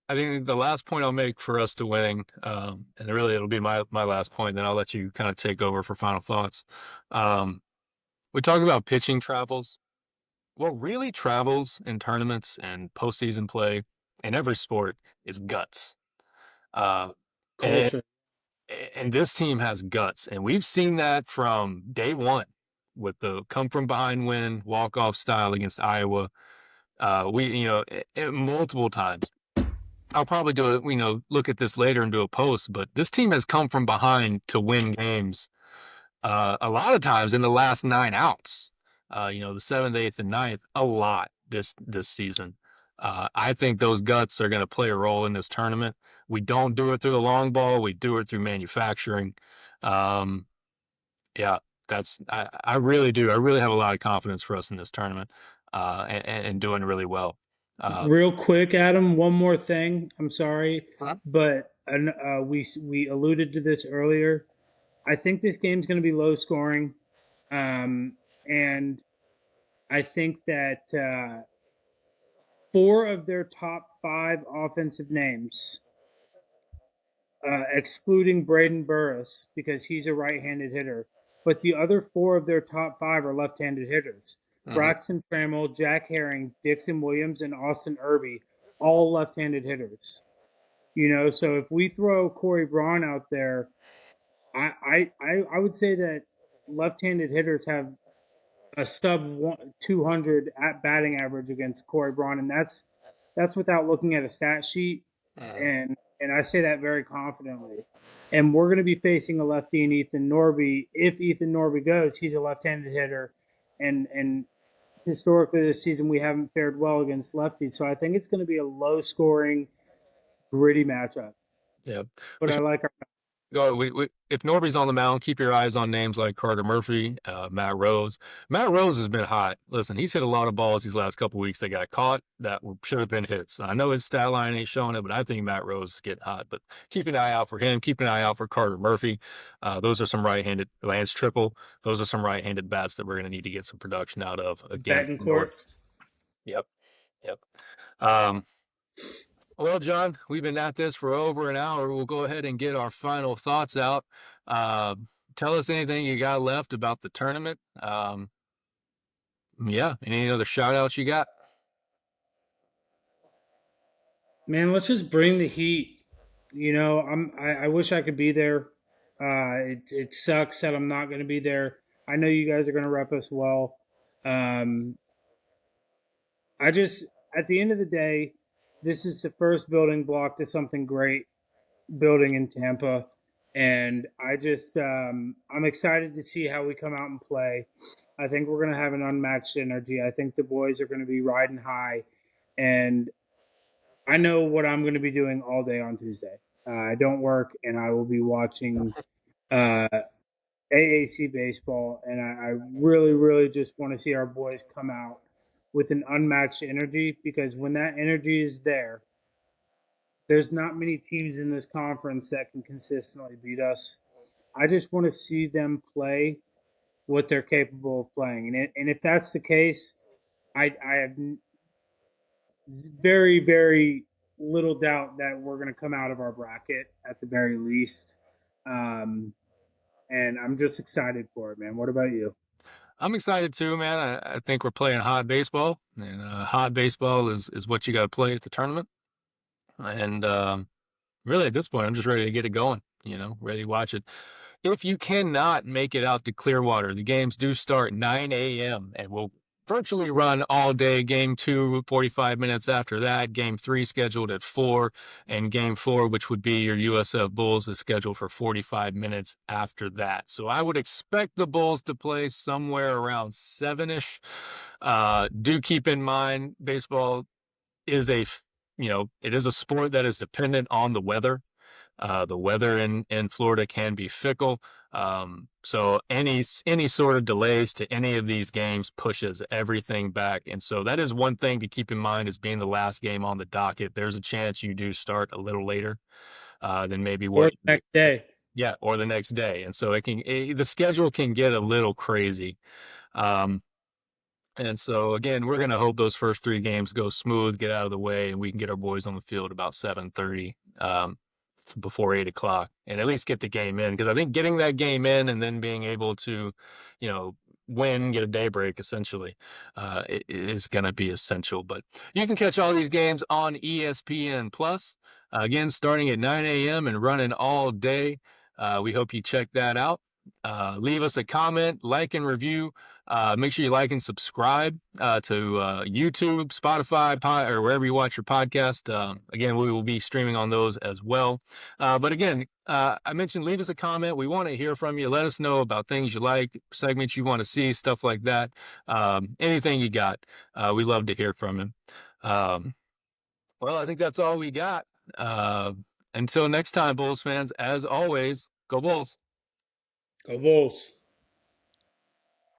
I think the last point I'll make for us to winning, and really it'll be my last point, then I'll let you kind of take over for final thoughts. We talk about pitching travels. What really travels in tournaments and postseason play in every sport is guts. Culture. And this team has guts, and we've seen that from day one with the come from behind win, walk off style against Iowa. Multiple times. I'll probably do it, look at this later and do a post, but this team has come from behind to win games a lot of times in the last 9 outs. The 7th, 8th, and 9th, a lot this season. I think those guts are going to play a role in this tournament. We don't do it through the long ball. We do it through manufacturing. Yeah, I really do. I really have a lot of confidence for us in this tournament and doing really well. Real quick, Adam, one more thing. I'm sorry, Huh? but we alluded to this earlier. I think this game's going to be low scoring, and I think that 4 of their top 5 offensive names, excluding Braden Burris because he's a right-handed hitter, but the other 4 of their top 5 are left-handed hitters. Braxton Trammell, Jack Herring, Dixon Williams, and Austin Irby, all left-handed hitters. So if we throw Corey Braun out there, I would say that left-handed hitters have a sub 200 at batting average against Corey Braun, and that's without looking at a stat sheet, and I say that very confidently. And we're going to be facing a lefty in Ethan Norby. If Ethan Norby goes, he's a left-handed hitter, and historically this season we haven't fared well against lefties. So I think it's going to be a low-scoring, gritty matchup. Yeah, but I like our. if Norby's on the mound, keep your eyes on names like Carter Murphy, Matt Rose. Matt Rose has been hot. Listen, he's hit a lot of balls these last couple weeks that got caught that should have been hits. I know his stat line ain't showing it, but I think Matt Rose is getting hot. But keep an eye out for him. Keep an eye out for Carter Murphy. Those are some right-handed Lance Triple. Those are some right-handed bats that we're going to need to get some production out of against the Betancourt. North. Yep. Yep. Um, well, John, we've been at this for over an hour. We'll go ahead and get our final thoughts out. Uh, Tell us anything you got left about the tournament. Yeah, any other shout outs you got? Man, let's just bring the heat. I wish I could be there. It sucks that I'm not going to be there. I know you guys are going to rep us well. Um, I just, at the end of the day, this is the first building block to something great building in Tampa. And I'm excited to see how we come out and play. I think we're going to have an unmatched energy. I think the boys are going to be riding high. And I know what I'm going to be doing all day on Tuesday. I don't work, and I will be watching uh, AAC baseball. And I really, really just want to see our boys come out with an unmatched energy, because when that energy is there, there's not many teams in this conference that can consistently beat us. I just want to see them play what they're capable of playing. And if that's the case, I have very, very little doubt that we're going to come out of our bracket at the very least. Um, and I'm just excited for it, man. What about you? I'm excited too, man. I think we're playing hot baseball, and hot baseball is what you got to play at the tournament. And really, at this point, I'm just ready to get it going. Ready to watch it. If you cannot make it out to Clearwater, the games do start 9 a.m. and will virtually run all day. Game 2, 45 minutes after that. Game 3 scheduled at 4, and Game 4, which would be your USF Bulls, is scheduled for 45 minutes after that. So I would expect the Bulls to play somewhere around 7-ish. Do keep in mind, baseball is it is a sport that is dependent on the weather. The weather in Florida can be fickle. So any sort of delays to any of these games pushes everything back. And so that is one thing to keep in mind, as being the last game on the docket. There's a chance you do start a little later than maybe Or what. the next day. Yeah, or the next day. And so the schedule can get a little crazy. Um, and so again, we're gonna hope those first 3 games go smooth, get out of the way, and we can get our boys on the field about 7:30, before 8 o'clock, and at least get the game in. Because I think getting that game in and then being able to, you know, win, get a daybreak essentially, is gonna be essential. But you can catch all these games on ESPN Plus. Again, starting at 9 a.m. and running all day. We hope you check that out. Leave us a comment, like, and review. Make sure you like and subscribe to YouTube, Spotify, or wherever you watch your podcast. Again, we will be streaming on those as well. But again, I mentioned, leave us a comment. We want to hear from you. Let us know about things you like, segments you want to see, stuff like that. Anything you got, we love to hear from you. Well, I think that's all we got. Uh, until next time, Bulls fans, as always, go Bulls. Go Bulls.